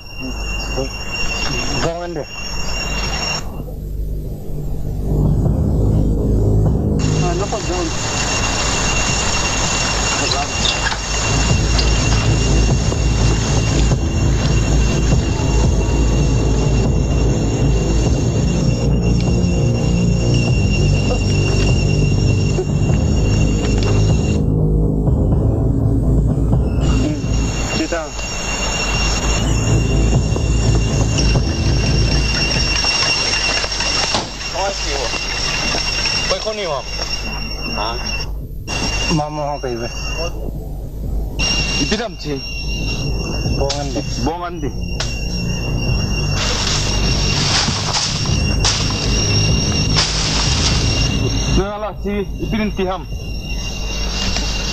gongan de no pa gon Ni wam. Ha? Mama apa ibu? Ipidam ci. Bongan di. Nala ci ipidin tiham.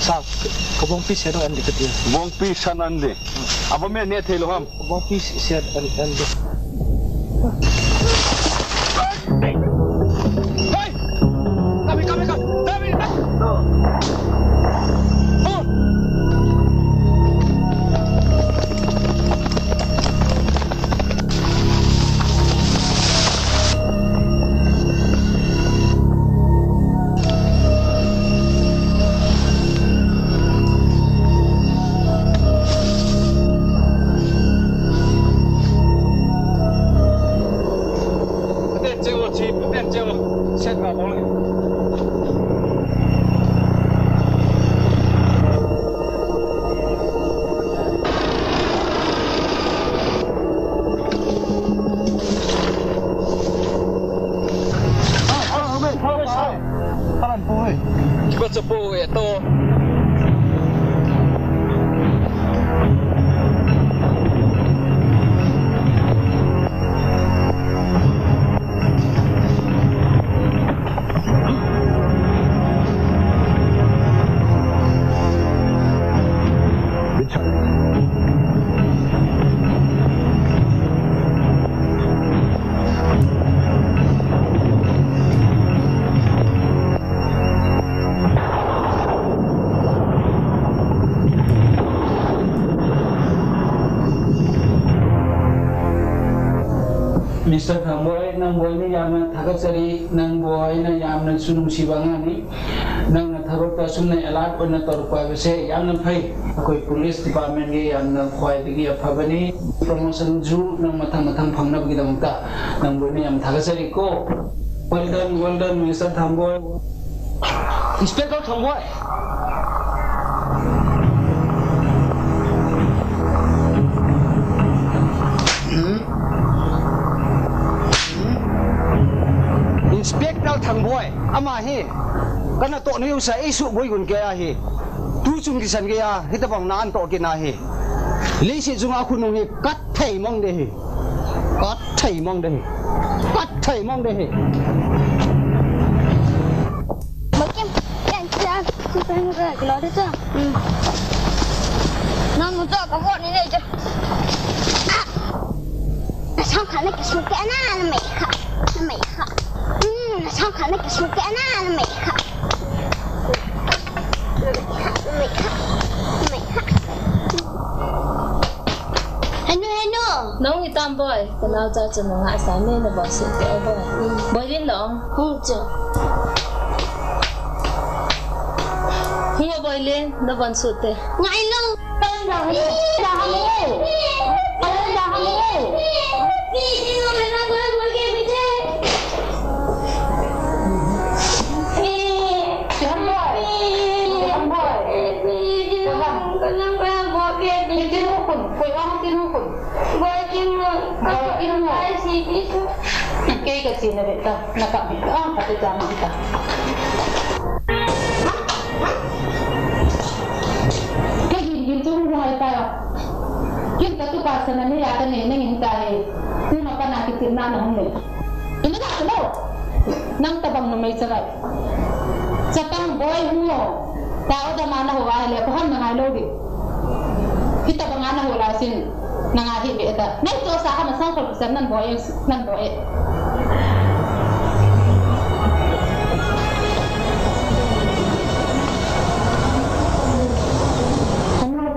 Sa kabong pis ya andi ketia. Bong pisan andi. Apa me ne thelo ham? Kabong pis ya andi. Cepu itu. Mr. Thamboy, nang boy ni yamna thagatsari, nang boy na yamna sunung sibangani, nang natharok ta sumna alat on na torpa bese yamna phai, akoi police department ge yamna khwai digi aphabani promotion ju nang mathang phangna bagi damta, nang boy ni yam thagatsari ko. Well done, Mr. Thamboy. Inspector Thamboy. Inspector Thamboy, ama he, kana to niyo sa isu boy gun kaya he, tu chung kisan kaya kita bang naan to kina he, lisi chung aku nung he kat thai mong de he, kat thai mong de he, kat thai mong de he. Makin, yang cerah, kita ni kan kalau ada tu, namun tu kamu ni je, sang kali kesukaan anak mereka. Sao khả năng cái cái na là mày khả hello nông người tam boy cái nào cho chúng nó ngã sáng nên là bỏ sự kéo boy đến đó không chưa không boy lên nó vẫn sụt thế ngay lâu tên là gì Kaya kasi na beta nakabit ang pati tama kita. Kaya ginto mo tayo. kita tu pasal ni ya kan ni kita tu apa nak kita nak hong ni ini tak tahu nang tabang namai cerai setang boy huo tahu dah mana huwa le paham nak lo di kita bangana huwa sin nang ahi be ta nai to sa ha sang ko nan boy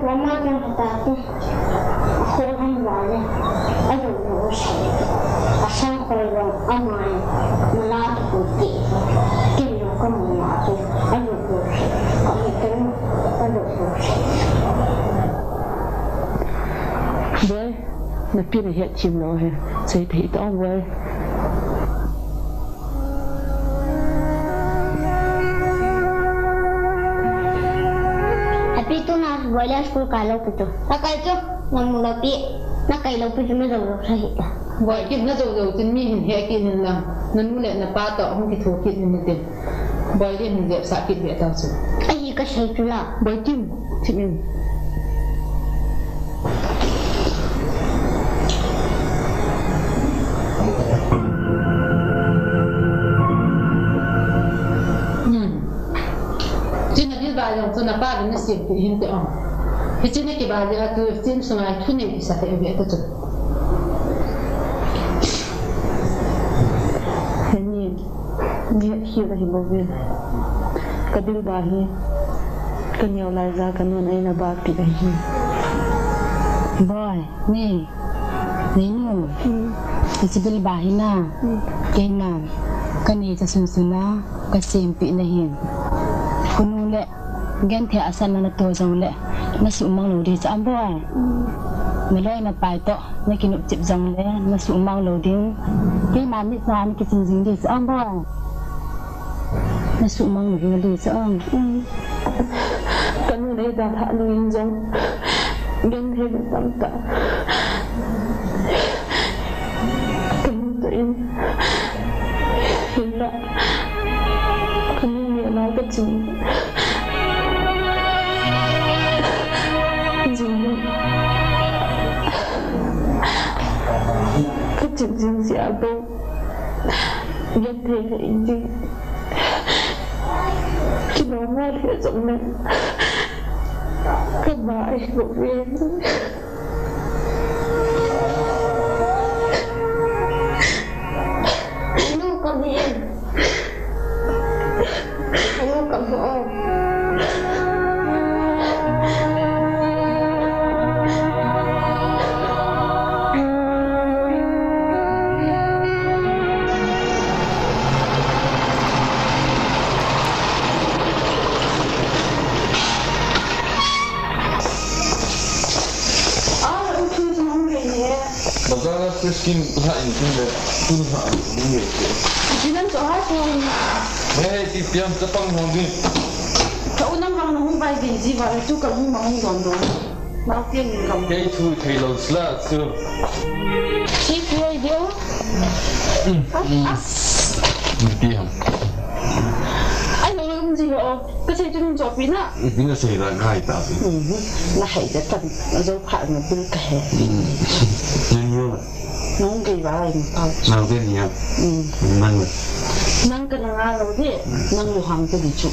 Mama yang kata aku orang lain, ada urus, asal kalau amai melat putih, kilo kamu melat, ada urus, kami kena ada urus. Boy, nak pilih hiat cim lo he, saya tak tahu boy. Boleh aku kalau betul. Tak itu, namun tapi nak kalau betul ni jauh sahih. Boleh kita jauh jenis hekin lah. Nanu le nak patah orang kita hokit ni mungkin. Boleh dia ni sakit dia tahu tu. Ayah kasih tu lah. Boleh tim, tim. Yang tu nampak ni siap dihintai orang. Macam ni kita ada tu tim sungai tu ni bisa terlihat tu. Ini dia hidup hiburan. Kadil bahi, kanyau laza kanun ay nabapi bahi. Boy, ni nu, isibil bahi na, kena, kani casun-suna, kasimpi nahin. Kunule. Gen thea asan na to jong le na su mang lo di cha boy na loi na pai to na kinu chip jong le na su mang lo ding ke man ni sa ni ki jing jing di cha boy na su mang lo di cha kan ni da tha lu yin jong gen the tam ta kan to in hilla kan ni na ka jing kecil siapa yang tidak ini kita mari ke sana kembali ke Vietnam Anu kami Skin lain juga Tuhan ini. Jangan soal soal. Tiap Jepang mungkin. Kau nak orang nak buat biji, baru tu kau mau ngomong. Mau tiang ngomong. Kau tu kalau selat tu. Siapa dia? Diam. Ayo orang mesti oh, kerja tu ni job bina. Bina saya dah kaya tak. Nak hanya tak, jauh pak nak beli kaya. Nyanyi. Nong kaya baik. Nang dia ni. Nang. Nang kena ngalau dia, nang luhang tu dicu.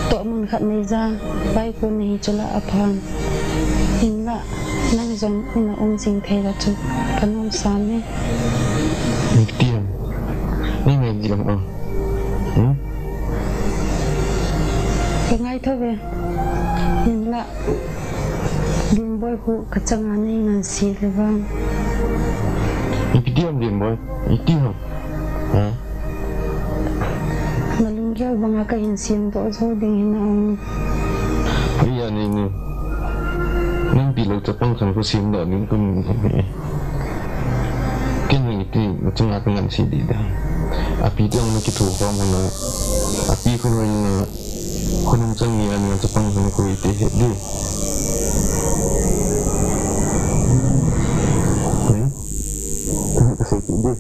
Tok mun kat meja, baik pun ni cula apaan. Hingga nang jom ina sing thela tu, kanum sami. Diam. Ni ngai diam oh. Kengai tu be. Hingga boy ko kacangan ngan si lebang. Diam boy. Diam. Malungkil bang akayin sin to so ding hinang. Iya ni. Nang bilau Jepang kan ko sim dah ni kun. Kini itu macam apa dengan si dia. Api dia nak kita faham mana. Api ko na kunang changi ang Jepang kan ko ite di. Kasi hindi.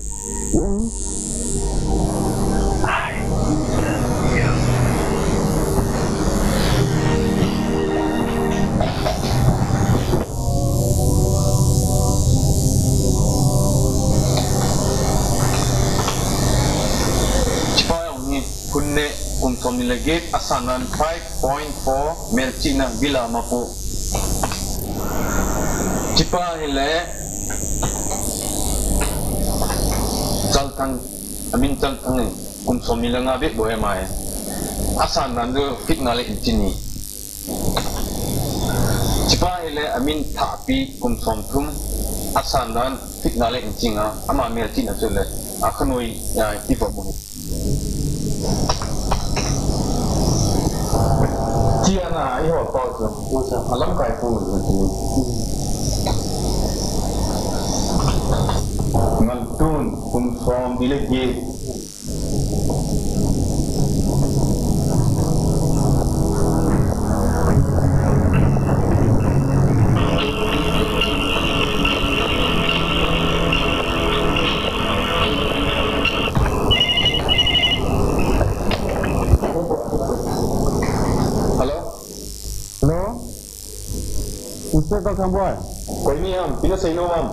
legit asanan 5.4 melcina bila mapu cipa hile jaltan amin jaltan kum somila ngabe bohe mai asanan do fit ngale injini cipa hile amin thapi kum somthum asanan fit ngale injinga ama melcina chule akhnoi ya tipo mo Tiana, io ho posto. Allora fai pure. Maltun, kum from village. Usted kau sampai? Kau ini am, tidak saya nom am.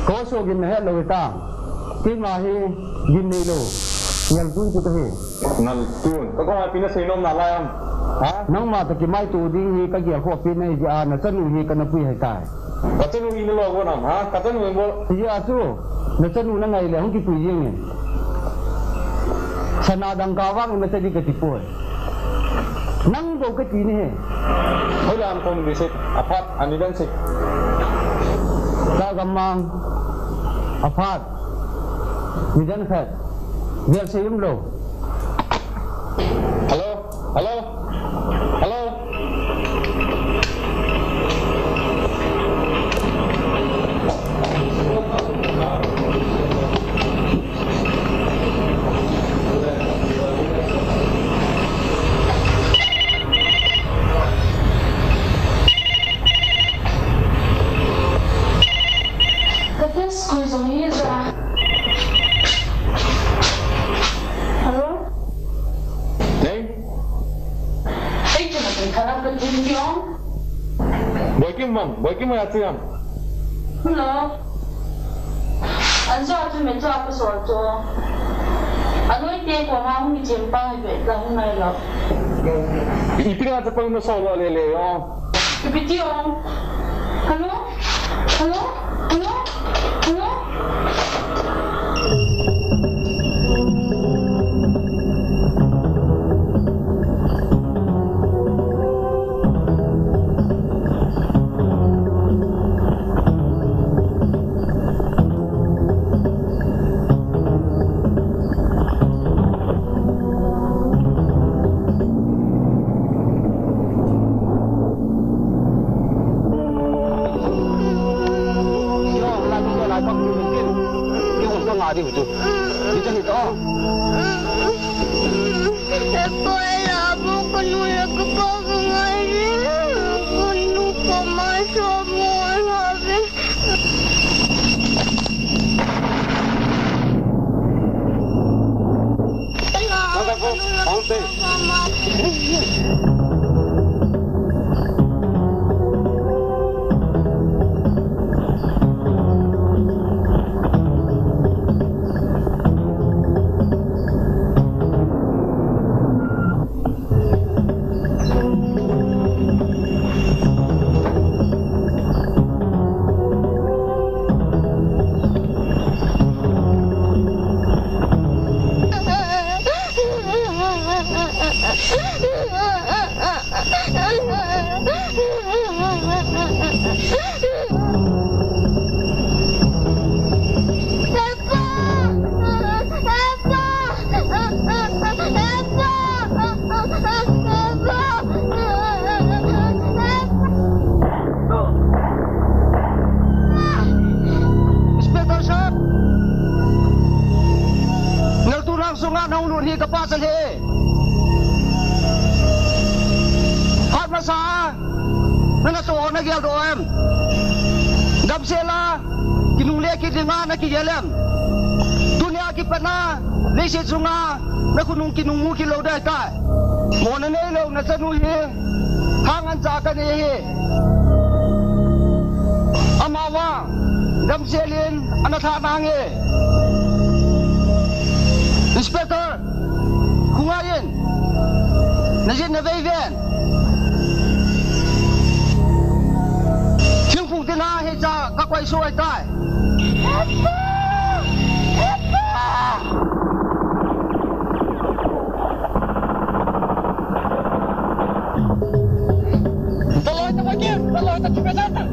Kau so gini head lo kita, tin mahi gini lo, yang tu tu he. Nal tun, kau kau tidak saya nom nalai am. Ha? Nang mata kimai tu ding ni kaki aku pinai dia, nasa nuhi kena pui hai tai. Kata nuhi ni lo aku nam, ha? Kata nuhi mo. Iya tu, nasa nuhi nangai le, hong kipui yang ni. Sanadang kawang nasa di ketipu. Nang bau kecil ni. Oh dalam kondisi apat, anidan sih. Tak gamang apat. Nidan set. Biar sayum lo. Halo, halo, halo. Boy kim ya tu yang? Hello. Anso tu menco apa soal tu? Anu itu kau mahu ni jempang itu dah hunai lah. Ipi nak cepat nak soal lele yo. Ipi tiong. Hello. Hello. Hello. Hello. Dam Selin, anak tak nangi. Inspektor, kungayin. Najin na Vivian. Chính phủ tiên na hiện ra các quay số ai tai. Tolong itu lagi, tolong itu juga datang.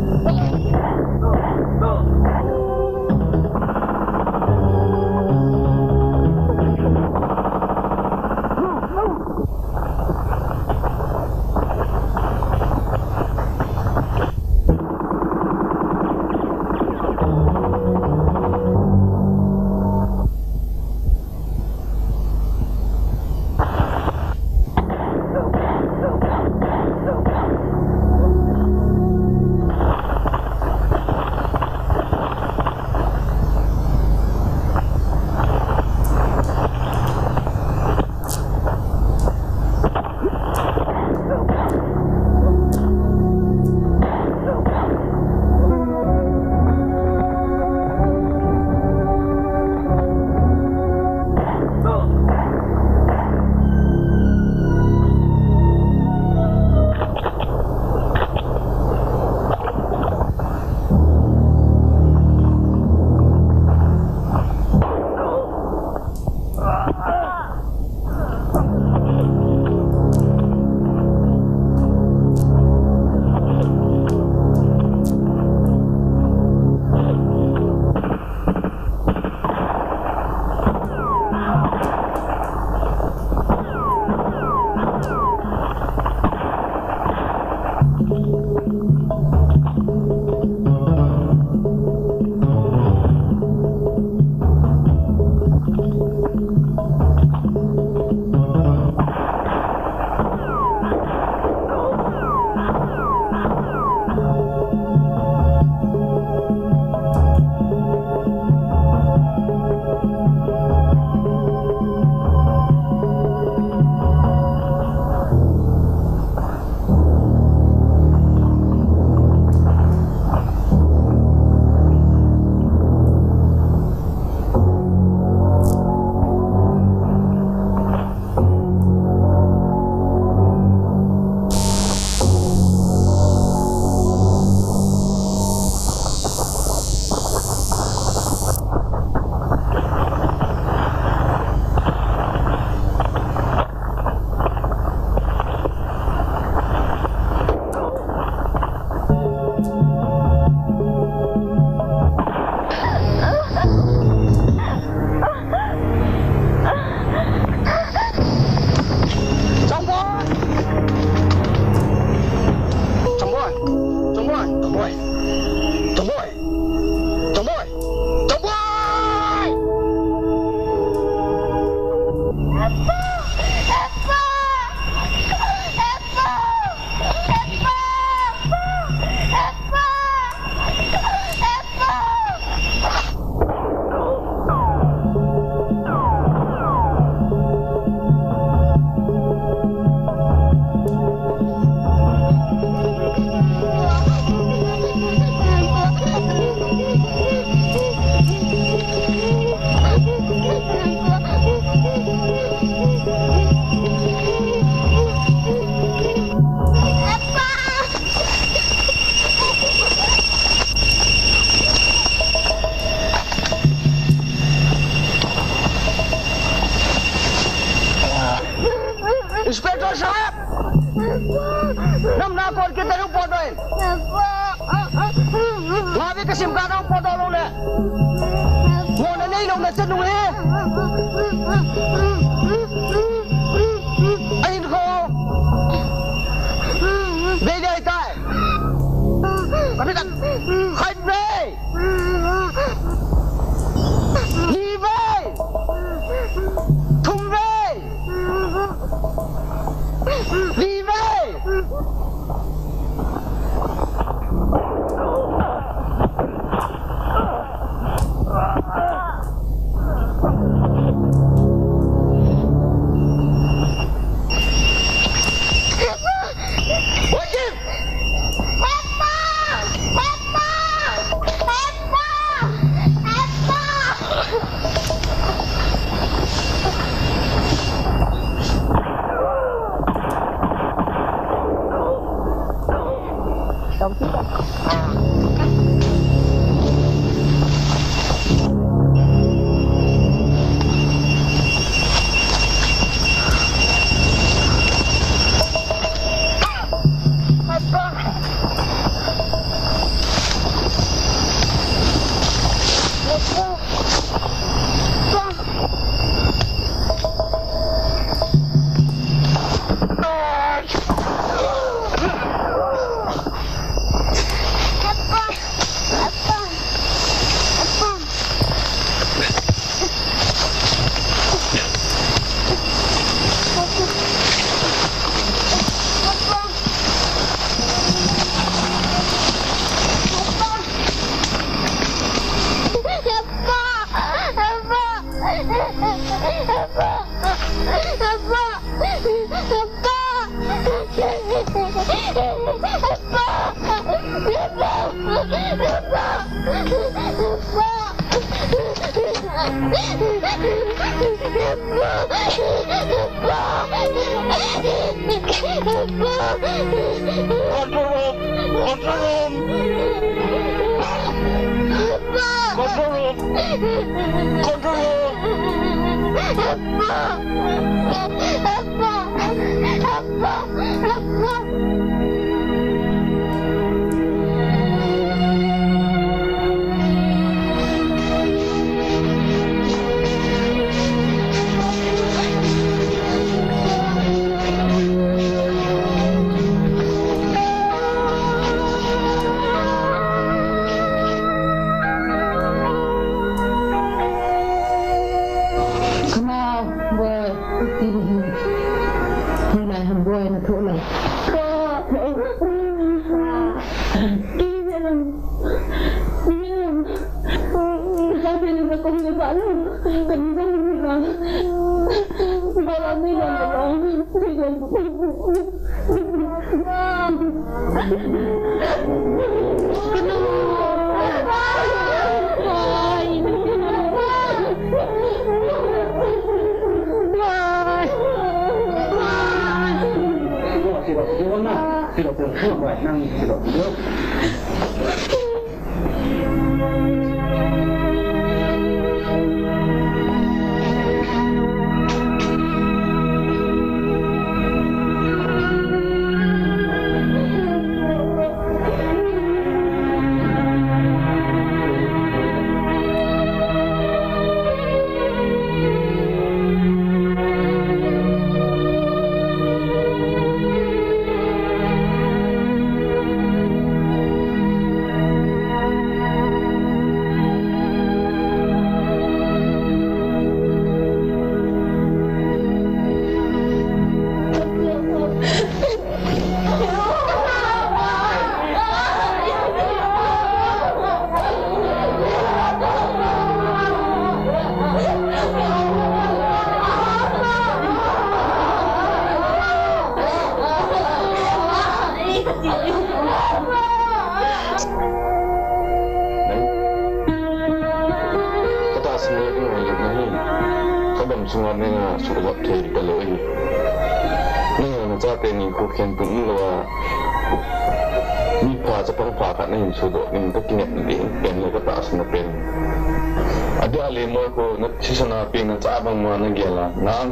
Inspektor Sahab! Namna kon kita yung podoin. Labi kasim ka ng podolong na. Muna na ilong na tanong eh. Ayun ko. Bede ay tayo. Kapitan. Kainbay! Hibay! Tumbay! Hibay!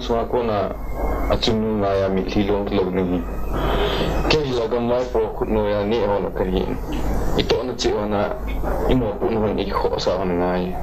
Sunga ko na acung ngaya mi hilong telok ni ke hilagam mai pro khutno ya ni ona karin ito na chi ona imo punhon I kho sa on ngai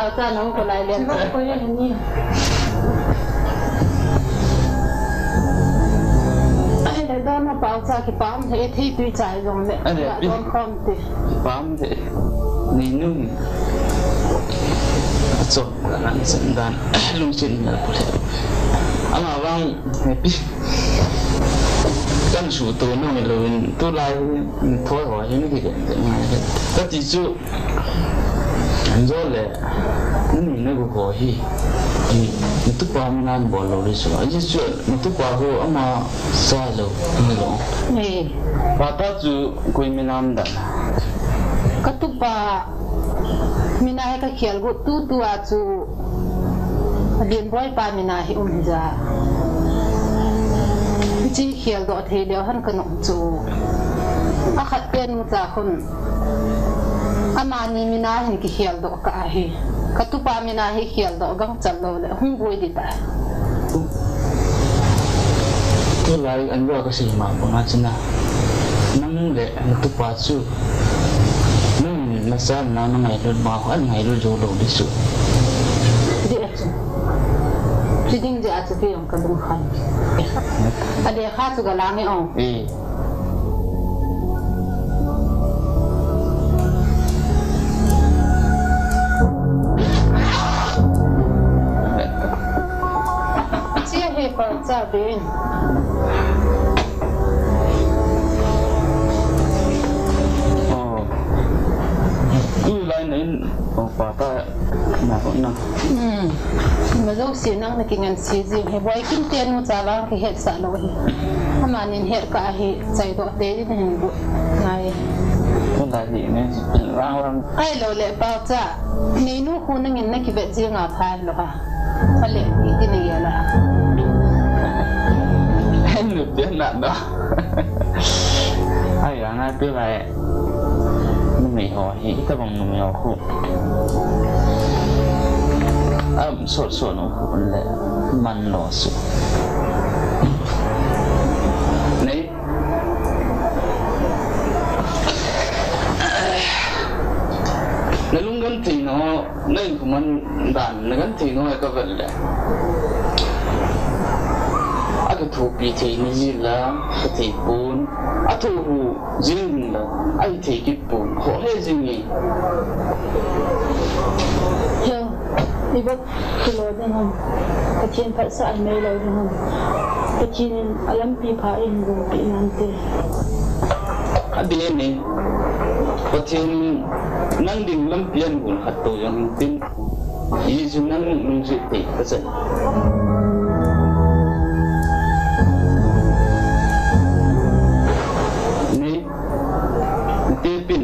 bao cha nông của lại liền có như ai đó nó bao cha cái bám thế thì tùy trái rồi đấy con không thì bám thế nín nung so nan sendan lung sin na pule ama wang happy kan su to no me lo to lai thoi ho yin ki de ma ta ti su an zo le ni ne go ho hi ni tu pa mi nan bo lo ri so ji su ni tu pa ho ama sa lo ni lo ni pa ta ju koi mi nam da ka tu pa mina hai ka khial go tu a chu adin boy pa mina hi ja chi khial do the leo han ka no chu a khat pen cha khun amani mina hin ki khial do ka hi ka tu pa mina hi khial do gang chal lo le hung boi di ta to lai an ro ka si ma bo na china nang le tu pa chu nasa na ngai lo ma ho ngai lo jo lo di su di achu chi ding ja achu ti ong ka dum khan ade kha chu ga la nge ong chi he pa cha bin pata na ko na mà dâu xí năng là cái ngành xí gì hay bói kinh tiền một giá lang cái hết sạ lỗi mà nhìn hết cả hết chạy độ tế đi thành bộ này con đại gì này lang ai lâu lệ bao cha nếu nu khu năng nhìn nó cái vật gì ngọt thay rồi à phải lệ cái này là em được tiền nạn đó ai là ngay từ lại nó mày hỏi thì ta bằng nó mày hỏi khổ sốt sốt nó khổ lệ man nó sốt này nó lúc gần thì nó lên của mình đàn nó gần thì nó có vấn đề cái thu bị thì như là cái thì bún thu riêng là ai thì cái bún khó hết gì nhỉ hiểu đi bắt cái lối đó không cái chuyện phải sợ mấy lối đó không cái chuyện làm pi phá in rồi bị năn tê đi này cái chuyện năng đình làm pian bún hạt tổ yang tin ý chúng năng lung duyệt thì cái gì pin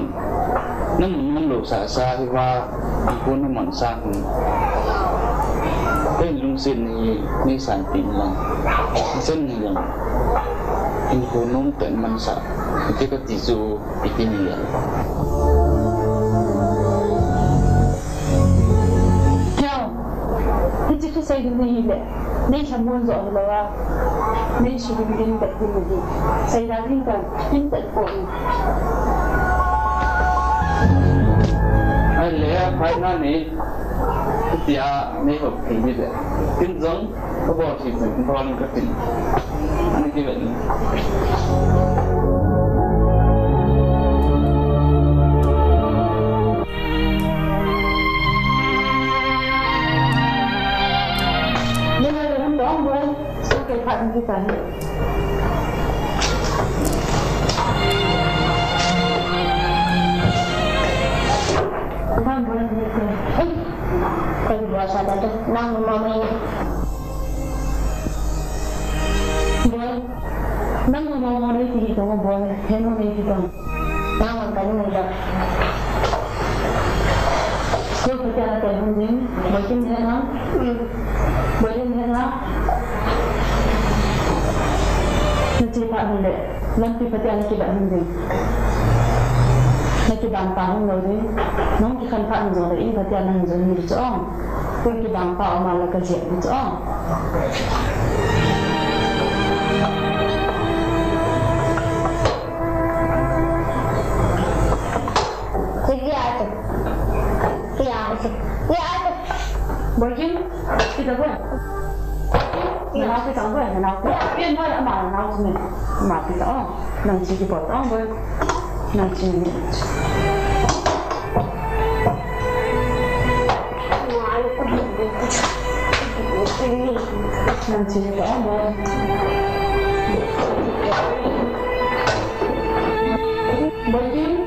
nang lo sa sa hi wa ko na man sa cái lung sin ni san tin lang sen ni lang in ko nong ten man sa cái ti zu itin ni ya theo cái chỉ sai cái này là nên chăm muốn rồi là nên sử dụng cái vật gì sai ra cái cái vật của ai lẽ phải nói này thì này học thì như vậy tin giống có bỏ thì mình không có tin anh như vậy nên là hôm đó ông ơi sao cái phận như vậy Kalau biasa ada nama mamanya. Boy, nama mama itu itu kamu boy, heno itu kamu. Nama kamu muda. Kau bicara telefon ini, macam mana? Macam mana? Nanti pak hendak, nanti pasti anak kita hendak. Nanti bampang lagi, nong ikan pak nong lagi, pasti anak nong ni cong. Kau itu bampang malah kerja cong. Siapa? 记得问。然后非常问，然后变坏了嘛，然后什么嘛比较哦，能自己保障不？能自己。能自己保障不？不行。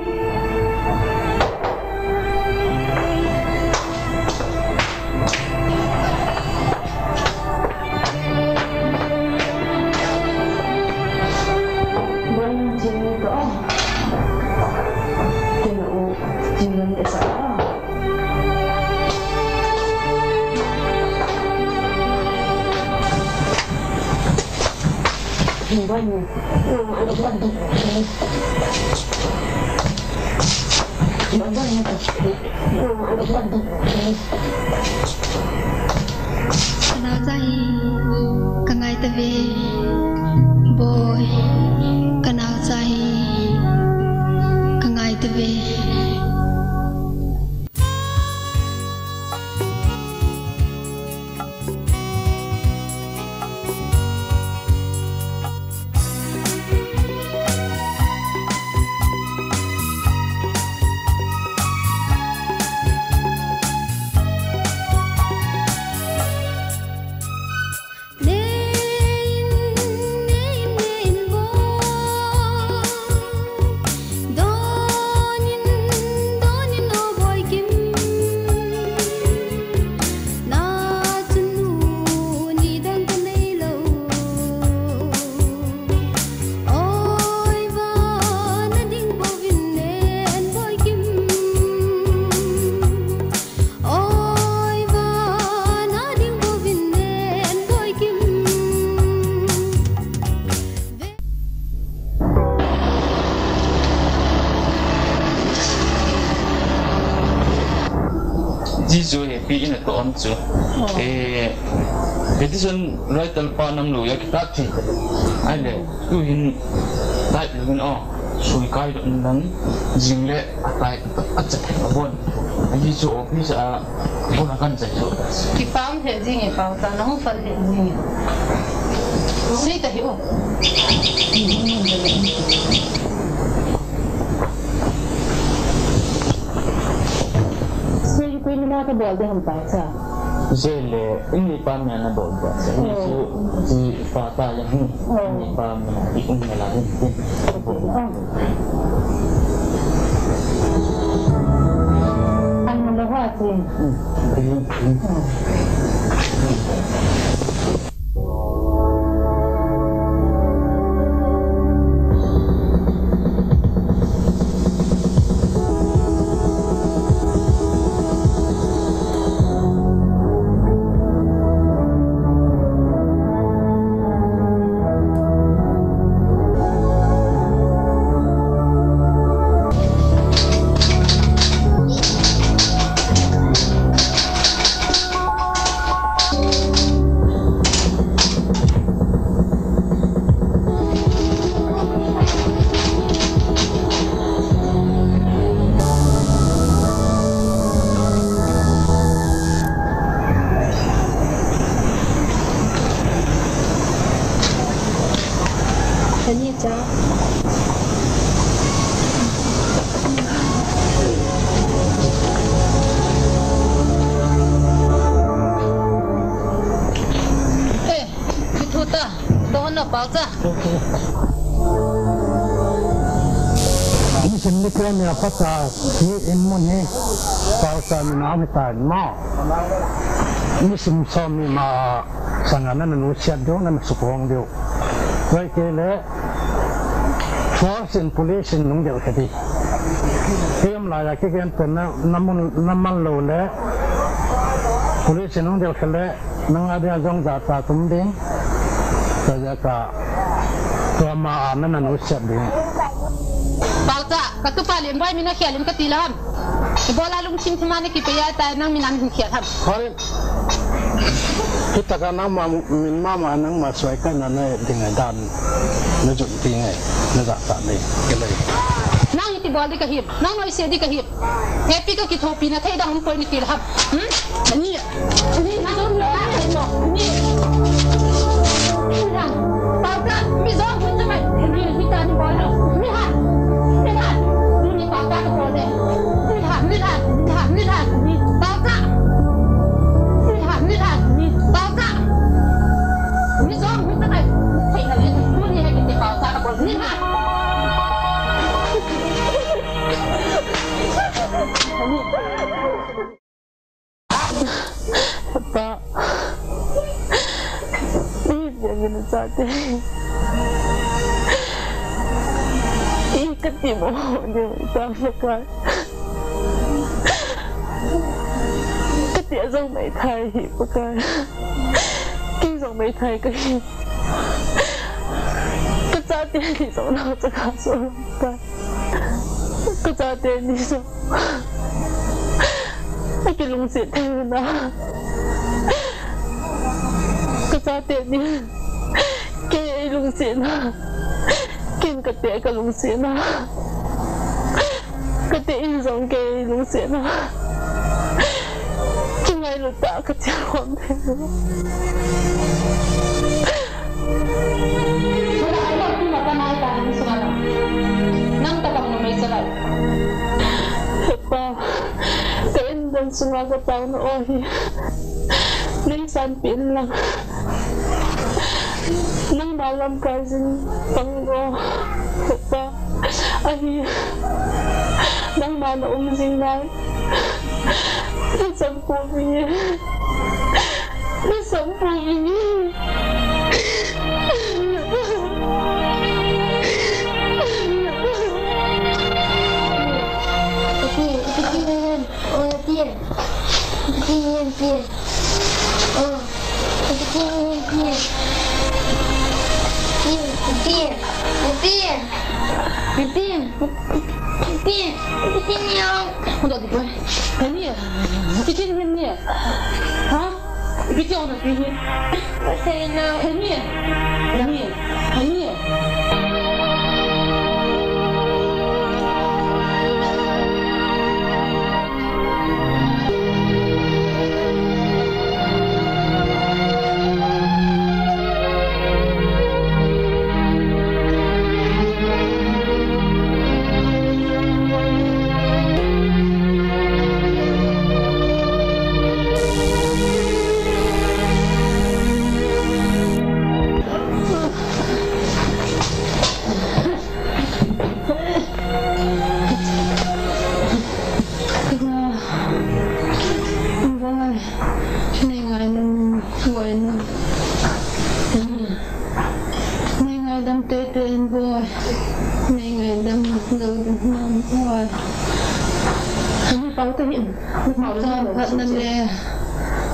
Kenal saya, kenal TV, boy, kenal saya, kenal TV. Jisu happy in to on chu petition right al pa nam lu ya kita thi ai le tu hin dai lu no sui kai do nang jing le atai acha bon Jisu office a bon kan chai chu ki pam the jing e pam ta no fal le ni sei ta hiu तो बोल दे हम पैसा जेले ini pamnya na boba itu di fata yang ini pamnya di umela itu an melawati ini sendiri kan ya pata ini imunnya pausa minam hitan mau ini simsami ma sanganan manusia dong dan sukong dia baik le force and police nung dia tadi tiam la ya ke kan pernah naman lo le police nung dia kale nang ada jong data tumding saja ka Rama anan manusia dia. Pauta, katupa limbay mina kialim katilam. Ibola lung cing cimane kipaya tayo nang minan kialam. Hari kita kan nama min mama nang masukkan nana dengan dan nujut tinggal nujat tak ni kelai. Nang iti bola di kahir, nang noi sedi kahir. Happy ka kitopi na tayo dah humpoi ni kialam. Ni, ni nang Ketia dòng mấy thầy thì bác ơi kinh dòng mấy thầy cái giá tiền thì dòng nào cho cả số cái giá tiền thì dòng cái lùng xịn theo nào cái giá tiền thì cái lùng xịn kinh cái tiền cái lùng xịn cái tiền dòng cái lùng xịn ngay lúc đó cái chuyện không thể nữa. Sudah ada tu makan apa ni sekarang? Nang tabang na may salat. Pa, kain dan sumagot tao na ohi. Minsan pin lang. Nang malam kasi panggo. Pa, ay, nang mana umsing na. Sampunya Untuk di boy, ini ya, bikin ini ya, hah? Bikin orang bikin, ini ya, ini ya.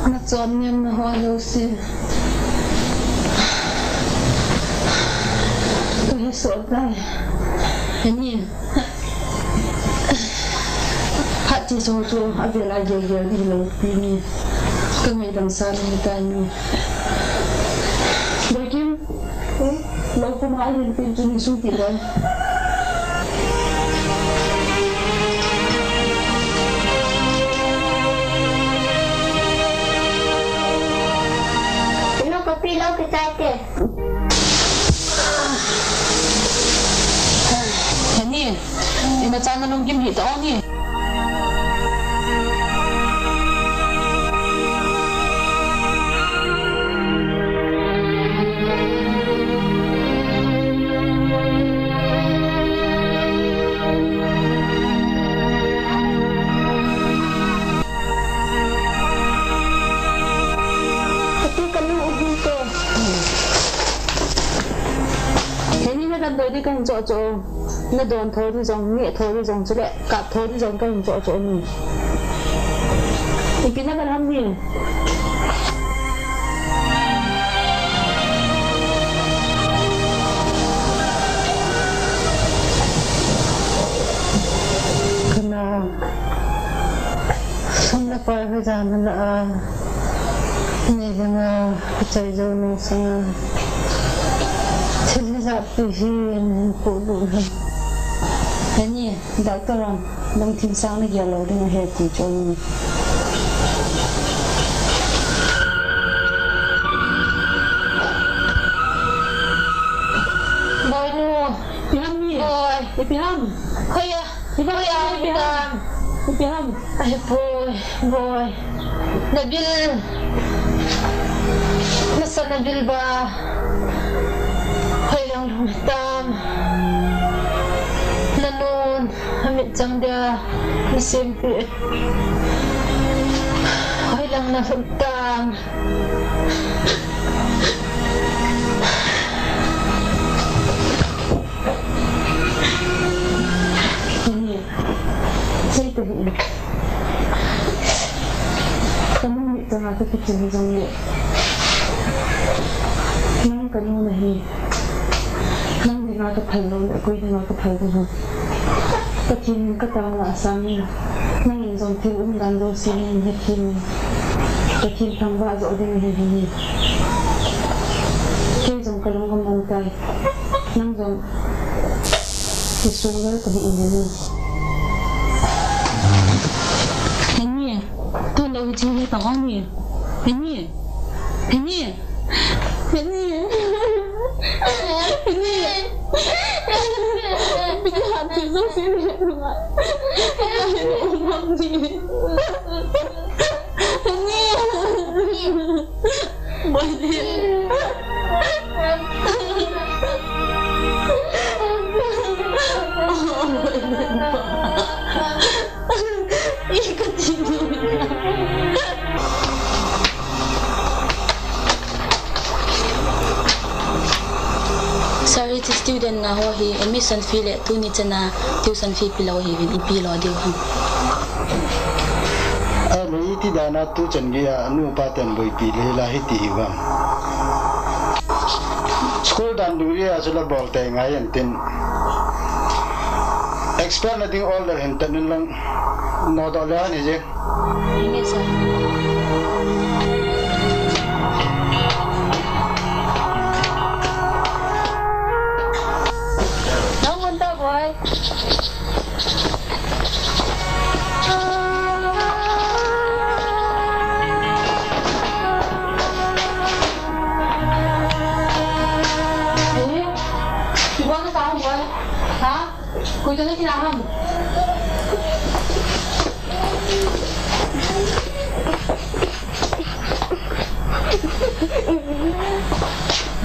Nadzornie nachodzą to jest oddaj. Nie. Hati soto abel aja dia di ini. Kemedang sana tanya. Bagian lau kemarin pintu ni suti kan. Pilau kita ke? Ini macam mana mungkin kita ni? Đi cái chỗ chỗ nó đồn thôi thì giống nghệ thôi thì giống chứ lệ cặp thôi thì giống cái chỗ chỗ mình thì cái nó làm gì karena semua perjalanan ini dengan kecairan sangat Sabihin po doon. Hani, doktoran, nang tinsang na yellow din ang head teacher. Ipiham. Kaya, Ipiham. Ay, boy. Nabil. Nasa Nabil ba? Kailang lumitam. Nanon, amit jang dia nasimpi. Kailang nafutang. Saya tahu. Kamu minta aku kecil jangan. Nang kamu nahi. Nang dengar kepala, aku dengar kepala. Kecil kata asami. Nang insan tu dan dosi ni kecil. Kecil tambah jauh dengan ini. Kecil kalau kamu tak, nang jom. Kesulitan tadi ini. Tôi đâu chỉ nghe tao nè, Penny, bây giờ hạt thì rất xinh đẹp luôn ạ, ôm mong gì, Penny, bởi vì Sorry to student nga ho hi admission fee le tu ni chana tuition fee pilaw hi vin ipi lo diu ham. Ani ti dana tu changia nu paten boi pi le la hi ti wam. School dan duria asula bol te ngai antin. Expert na ding older hen tanun lang no do la ni je. Yes sir. Cô cho nó đi làm không?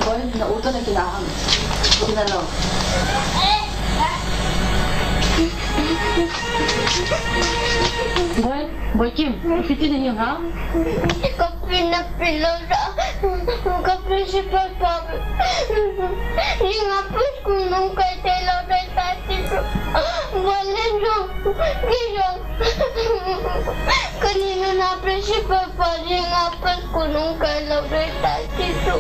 Boy, nauto na kailangan. Kinalo. Boy Kim, ipitin na yung ha? Ikaw pinapilaw na. Ikaw principal pa. Yung apos ko nung kay Taylor na tati ko. Wala nyo. Giyong. Kanino na principal pa. Yung apos ko nung kay Taylor na tati ko.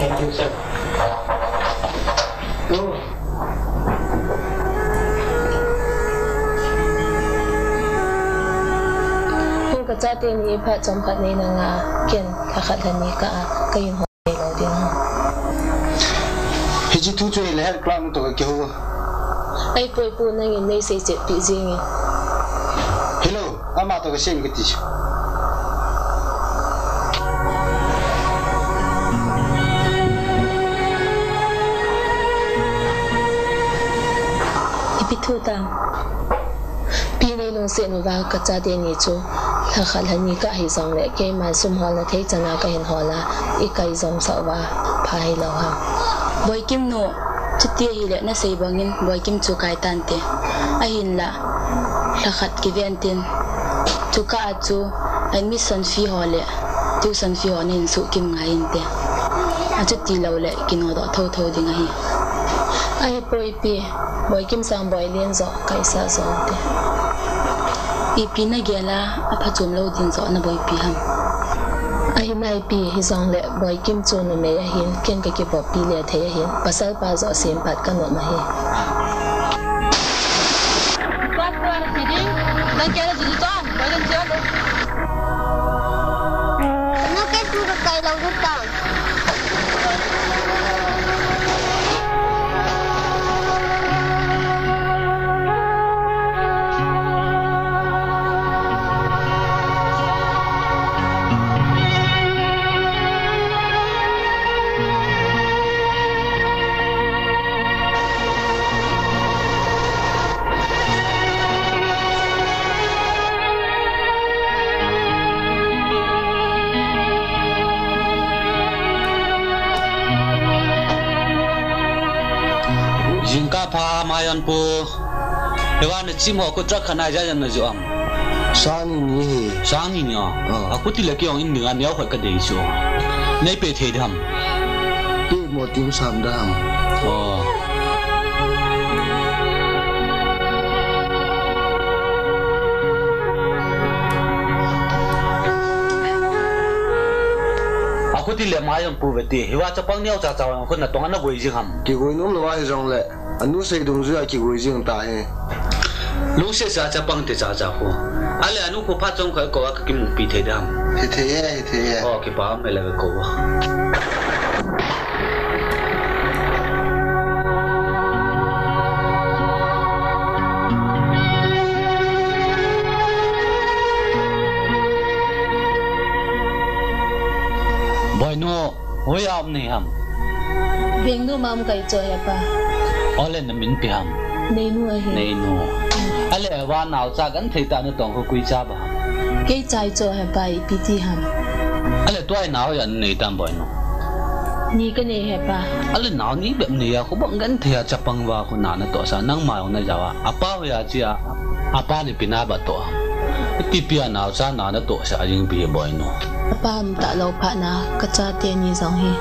Thank you, sir. Go. Kung kacate ni ipa champat ni na nga ken kakadhan ni ka kayon ho lo din. Hiji tu chui le klang to ke ho. Ai poi pu na ngin nei sei che pi jing. Hello, ama to ke sen ke ti. Pitutang pinay nung sinuwa kacate ni chu lakhalhan ni ka hizong le kay man sumhol na thay chana kahin hola ikay zom sa wa pahay law ha. Boy Kim no, chuti hile na sa ibangin Boy Kim chu kay tante. Ahin la, lakat kiventin. Chuka at chu admission fee hole, tuition fee hole nin su Kim ngayon te. At chuti law le kinodo thaw di ngayon. Ay po ipi, Boy Kim sang boy lin zo kaysa zo te. Ipi na gela apachum law din zo na Boy Pi ham. Ay na ipi hizong le Boy Kim chu no me yahin ken ka ki pop pi le the yahin pasal pa zo sim pat ka no ma hi. Pat war siding, na kela jidu tong, boy dan jalo. Ano kay turo kay law utang? Jingka pa mayan po. Ewan cimo aku trak kana aja yang najuam. Sani ni aku tidak kira ini dengan dia aku kedai itu. Nai pete dam. Pe mau tim sam dam. Oh. Aku tidak mayan po beti. Ewan cepang ni aku cakap aku nak tuan nak boleh jiham. Kikoi nom lepas jong le. Anu saya dong juga kikoi jing tahe. Lu saya cepang te cakap aku. Ale anu ko patong ko aku kim pete dam. Hete ya. Oh, kita melakukan kau. Boy no, hoya am ni ham. Bengnu mam kai cho ya pa. Ole na min pi ham. Neinu a he. Neinu. Ale wa nao cha gan thei ta na tong ko kui cha ba. Ke chai cho ya pa ipiti ham. Ale tuai nao ya nei tam boy no. Ni ka ne he pa. Ale nao ni bem ni ya ko bang gan thea chapang wa ko na na to sa nang ma na jawa. Apa ya chia. Apa ni pina ba to. Pipia nao cha na na to sa jing pi boy no. Apa am ta lo pa na ka cha te ni zong he.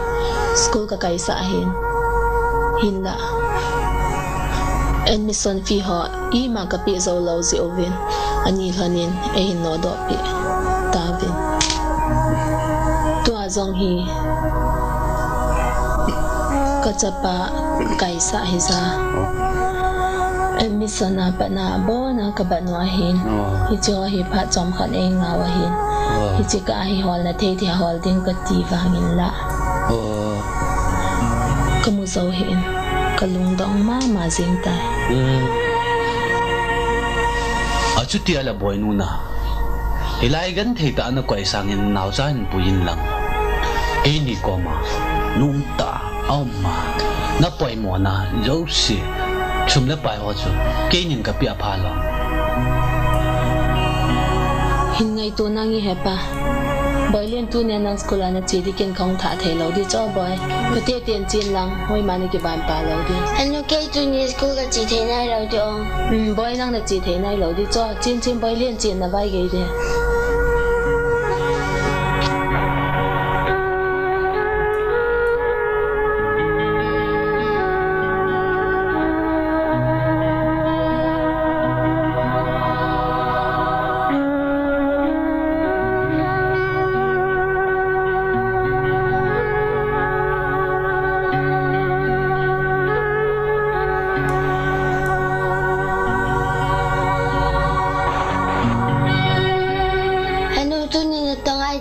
School ka kai sa hin. Hin la. Admission fee ho I ma ka pi zo lo zi ovin. Ani hanin e hin no do pi. Ta vin. Tua zong hi. Ka cha pa kai sa hi za. Admission na pa na bo na ka ba no hin. Hi cho hi pa chom khan e nga wa hin. Hi chi ka hi hol na the hol ding ka ti va ngin la. Kamu zo hin. Kalung dong ma zing tai. Achu ti ala boy nuna. Hilai gan thei ta na koi sangin nau cha hin puin lang. E ni ko ma nung ta au ma na poi mo na zo si chum le pai ho chu ke nin ka pia pha lo. Hin ngai tu nang I he pa. Boy liên tu nên năng school anh chỉ đi kiến không thả thầy lâu đi cho boy. Có thể tiền tiền lăng, hồi mà cái bàn bà lâu đi. Anh nói cái tu nên school cái chỉ thầy này lâu đi ông. Boy năng là chỉ thầy này lâu đi cho. Trên boy liên tiền là vay cái đi.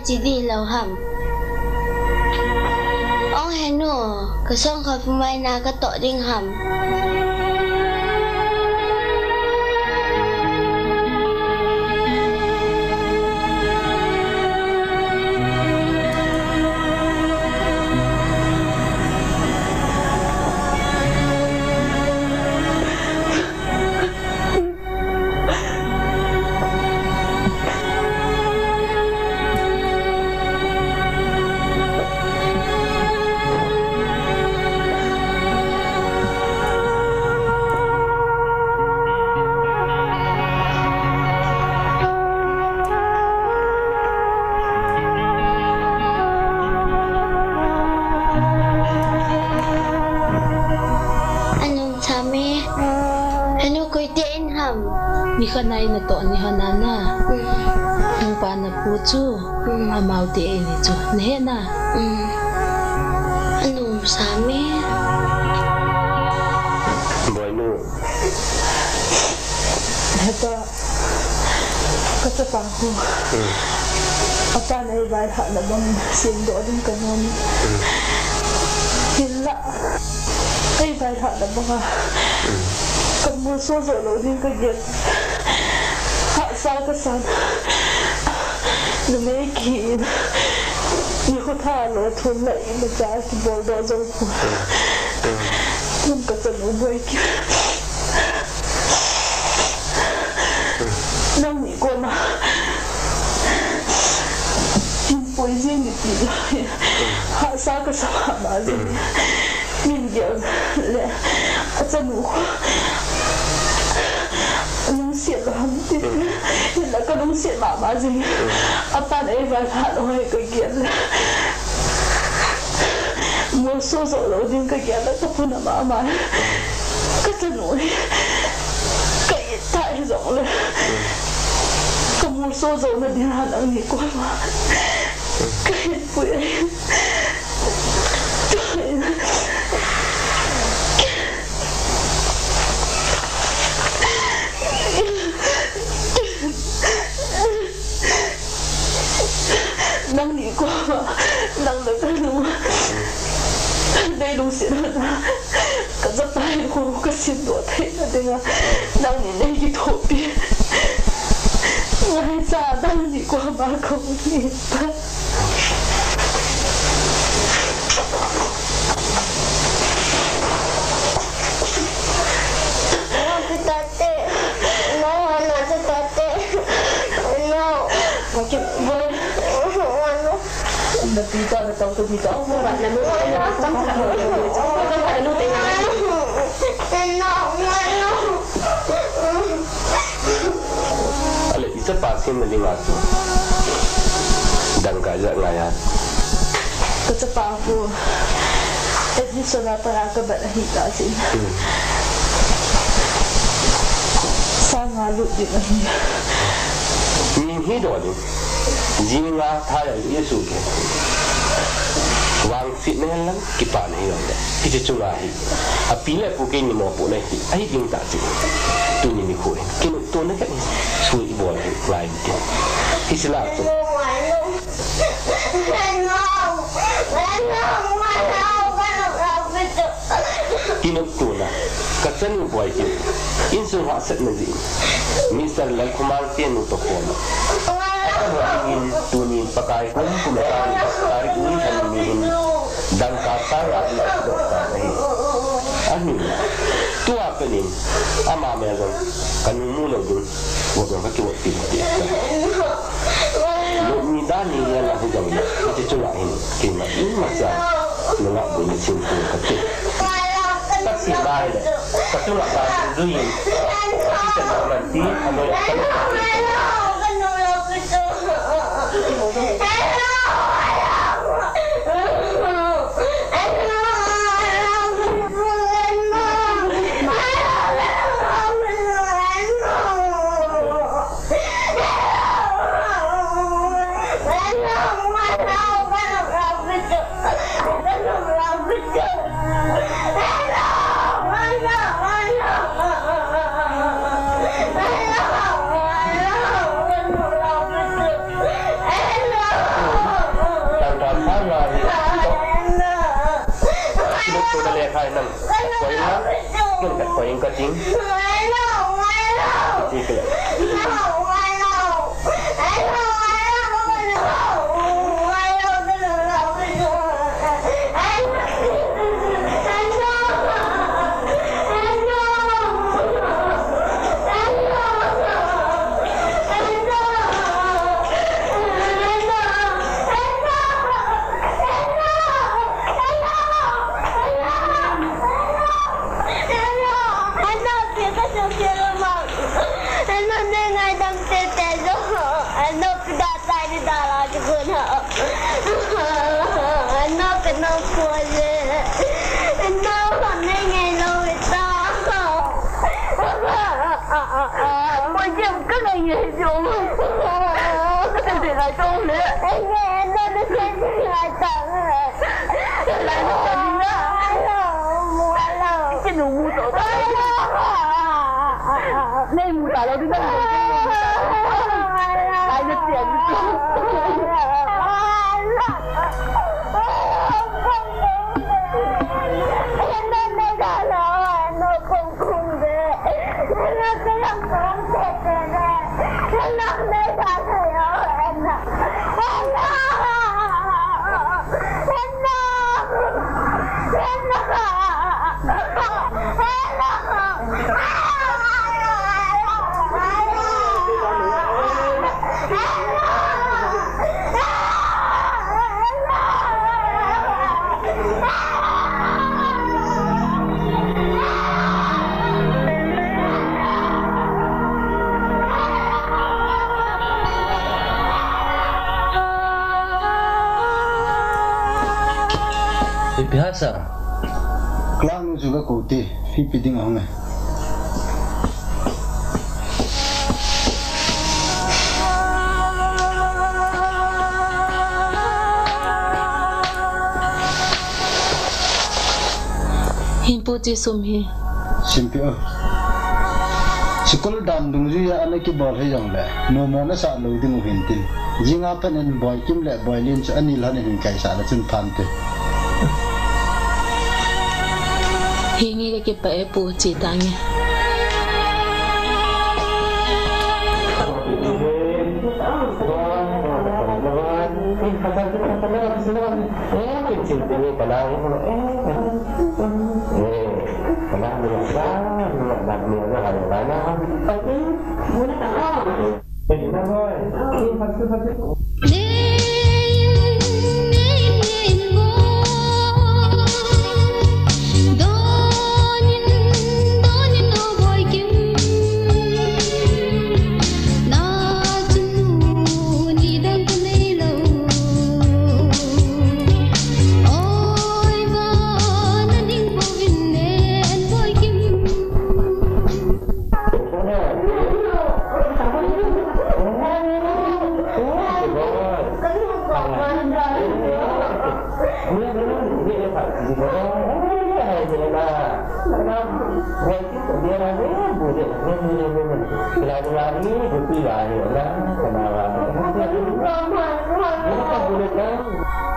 chỉ đi lâu hầm ông hẹn nụ cái sông khỏi phụ mai na cái tội đinh hầm ni khanai na to ni hanana ang pa na puchu amaw te ni chu ne na anong sami boy no hata kata pangko apa na ibay ha na bang sindo din kanon hila ay ibay ha na bang kamu sozo lo din ka get sa ka san na may kin ni ko thalo thun na ina basketball do zo ko tum ka tan uboy ki nang ni ko na hin poison ni ti ha sa ka sa ma zin min kia le achanu nung siat lo ham ti la ka nung siat ma jing apa nei va tha lo he ka kia le mo so lo ding ka kia la ta phuna ma ka chanu ka ta zo le ka mo so na din han ang ni ko ma ka pu nang ni ko nang le ka no dai lu si na ka za pa ko ka sin do thai na de nang ni nei ki tho pi ngai sa nang ni ko ba ko ni pa Kita betul tu kita. Buat nama orang sama sama. Jangan ada lu tengah. Ale isa pasti melingatu. Dan kajak layar. Kecepat aku. Ini sudah pernah keberhati sih. Sangat lucu ni. Ni hidup ni. Jinga thaya Yesu ke wang fit nelan kipan hi on de ki chu la hi a pile pu ke ni mo pu le hi ai ding ta chu tu ni khoi ki no to ne ka ni sui bo le lai ti ki sila tu ki no tu na ka chen ni boy ki in su ha set ne ji Mr. Lal Kumar Tien no to ko ingin tunin pakai pun kuliah tarik ini kami ingin dan kata rakyat dokter ini, anu tu apa ni? Ama macam kan mula tu, bukan kaki waktu dia. Ni dah ni yang nak hujan ni, itu cuma ini, kena ini macam nak bunyi simpul kaki. Tak sih baik, tak cuma baik zuin, tapi jangan nanti anu kalau yang kecil. Class à? Class nu juga kau ti, fi piding ang eh. Himpu ti sumhi. Simpi oh. Sekolah dan dungju ya anak ki bol he yang le. No mo na sa lo ding hintin. Jinga pen en boy kim le boy lin sa anil han hin kai sa la chun phante. Hingi ke pa e pu chi tanya.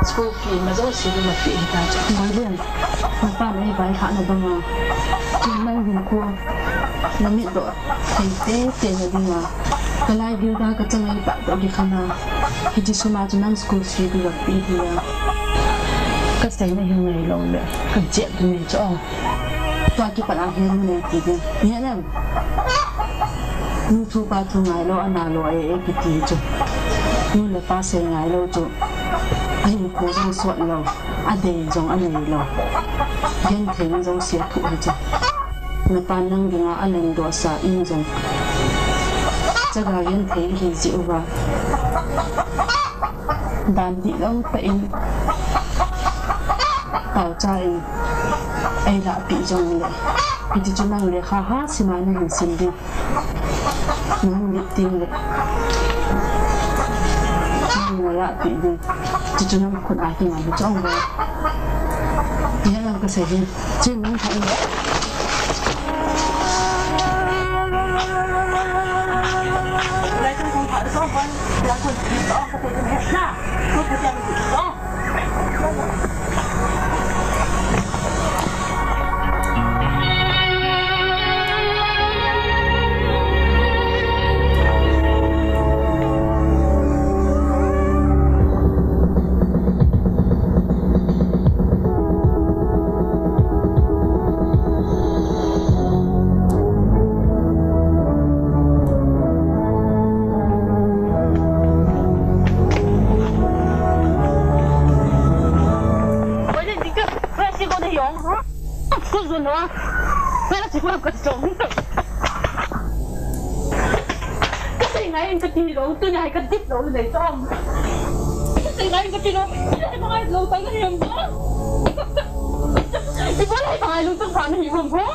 School fee mà dẫu chỉ là phí ta chẳng nói liền mà ba này vài hạn là bằng mà chúng may hùng cua nó miệng độ thành tế tiền là đi mà cái lai view ra cái chân này bạn đó đi khăn nào thì chỉ số mà chúng năng school fee đi gặp phí thì cái giấy này hình này lâu nữa cần chuyện của mình cho toàn cái bạn ăn hết này thì nhớ nè nu thu ba thu ngày lo ăn nào lo ấy cái gì chứ nu là ba sẽ ngày lo chứ anh cố gắng soạn lâu, anh để giống anh này lâu, dân thế giống xếp thụ hết chứ, người ta năng đi ngã anh này đổ xả in giống, chắc là dân thế thì dịu và đàn đi lâu tại bảo trai ai lại bị giống này, thì chúng năng lấy khá hát xin mai năng xin đi, năng nhận tiền đấy. Người lạ bị đi chỉ cho nóคนai thì mà nó trong rồi nhớ làm cái gì chứ không thấy tôi nhà cái tiếp độ để cho ông cái này cái gì đó cái này lâu tới cái hiểm đó cái bố này phải luôn tất cả những hiểm đó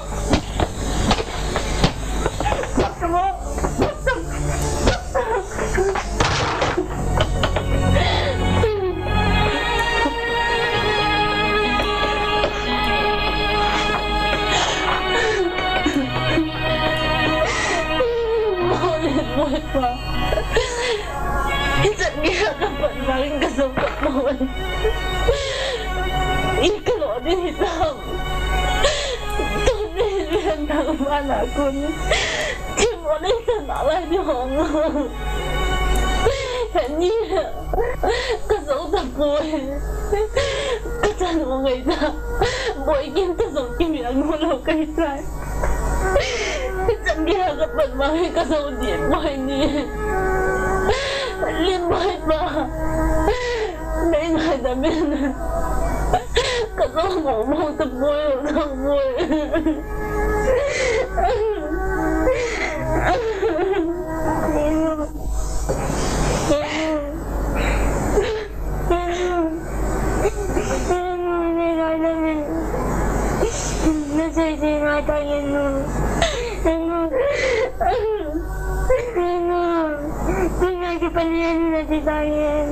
Maling kesumpah mohon. Kalau dia hitam, tuh dia tentang mana pun, cuma dia senanglah dia ngomong. Hanya kesumpah boy, kesanmu kita, boy kita kesumpah yang mulut kita. Chẳng kia gặp bận mai kesumpah dia boy ni. Liên bạch mà mấy ngày ta biết cả có mổ mông tập vui ở đâu vui Hãy subscribe cho kênh Ghiền Mì Gõ để không bỏ lỡ Jadi ngai tanya tinggal di pilihan nanti tanya.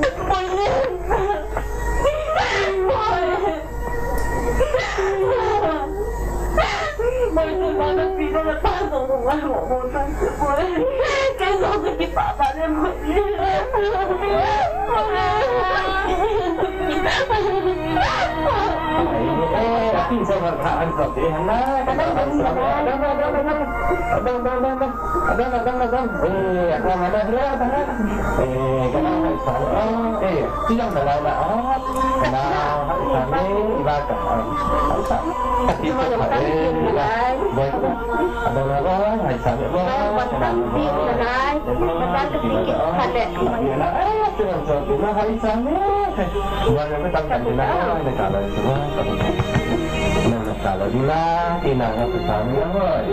Mai tu mana pila na tahu rumah mau tanya boleh. Kalau kita papa ni tapi saya bertahan seperti mana? Kalau bilang inangnya bersama boy.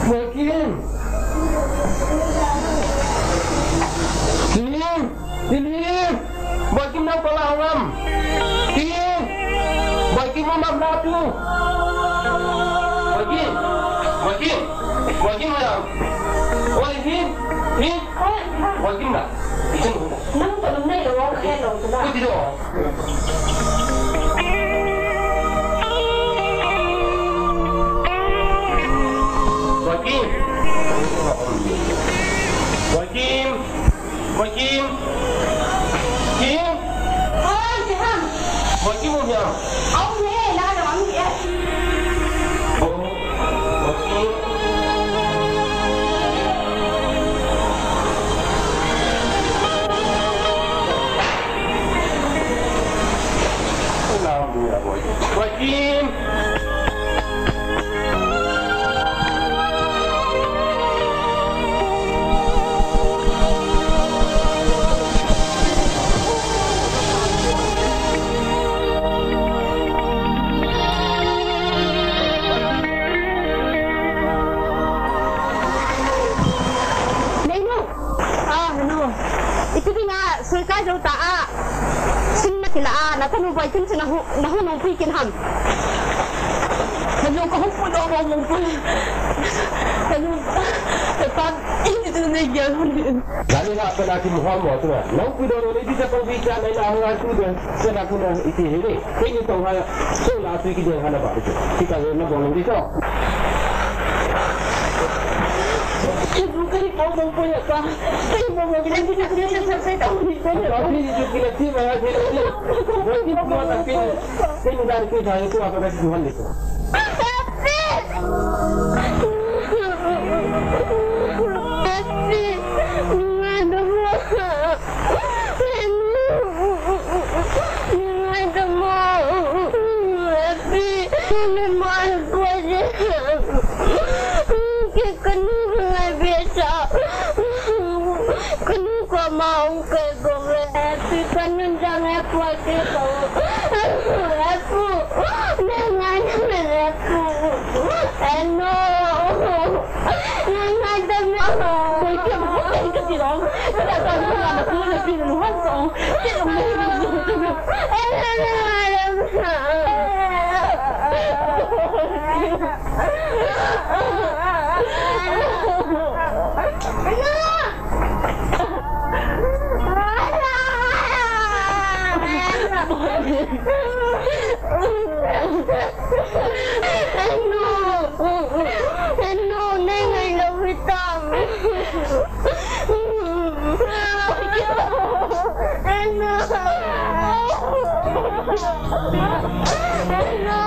Boy Kim. Kim. Boy Kim đâu có làm không? Kim. Boy Kim mau làm nào chứ? Boy Kim. Boy Kim nào? Boy Kim. Boy Kim nào? Đi chân không? Nắm tụi mình đây được không? Nghe rồi tụi Đi đâu? Boy Kim. Boy Kim. Boy Kim. Kim. Ôi, chị Hằng. Boy Kim không nhờ? Ông nghe, nó là ông gì á? Boy Kim. Làm gì à Boy Kim? Boy Kim. Itu dia sulka jauh tak sinna kila nak kanu buat tu nahu nampu ikan ham. Kalau kau pun dah mau nampu, kalau tepat ini tu ni jalan. Jadi nak pernah di Muhammad tu, nampu dah orang ini kita pergi ke mana orang tu dah saya nak kena itu ini. Kini tahu saya solat tu kita hendak apa itu. Kita nak boleh di sana. Bukan kau mampu ya kah? Kau mampu kita saya tahu ni. Tapi itu kita tiba hari ini. Mungkin kita tapi saya dah kita itu apa kasih Tuhan itu. Mau ke gue happy kan jangan kuat aku dengan aku eno dengan demi kita bukan kecilong kita kan bukan aku lebih luas dong kita No, nengai lawitam. No.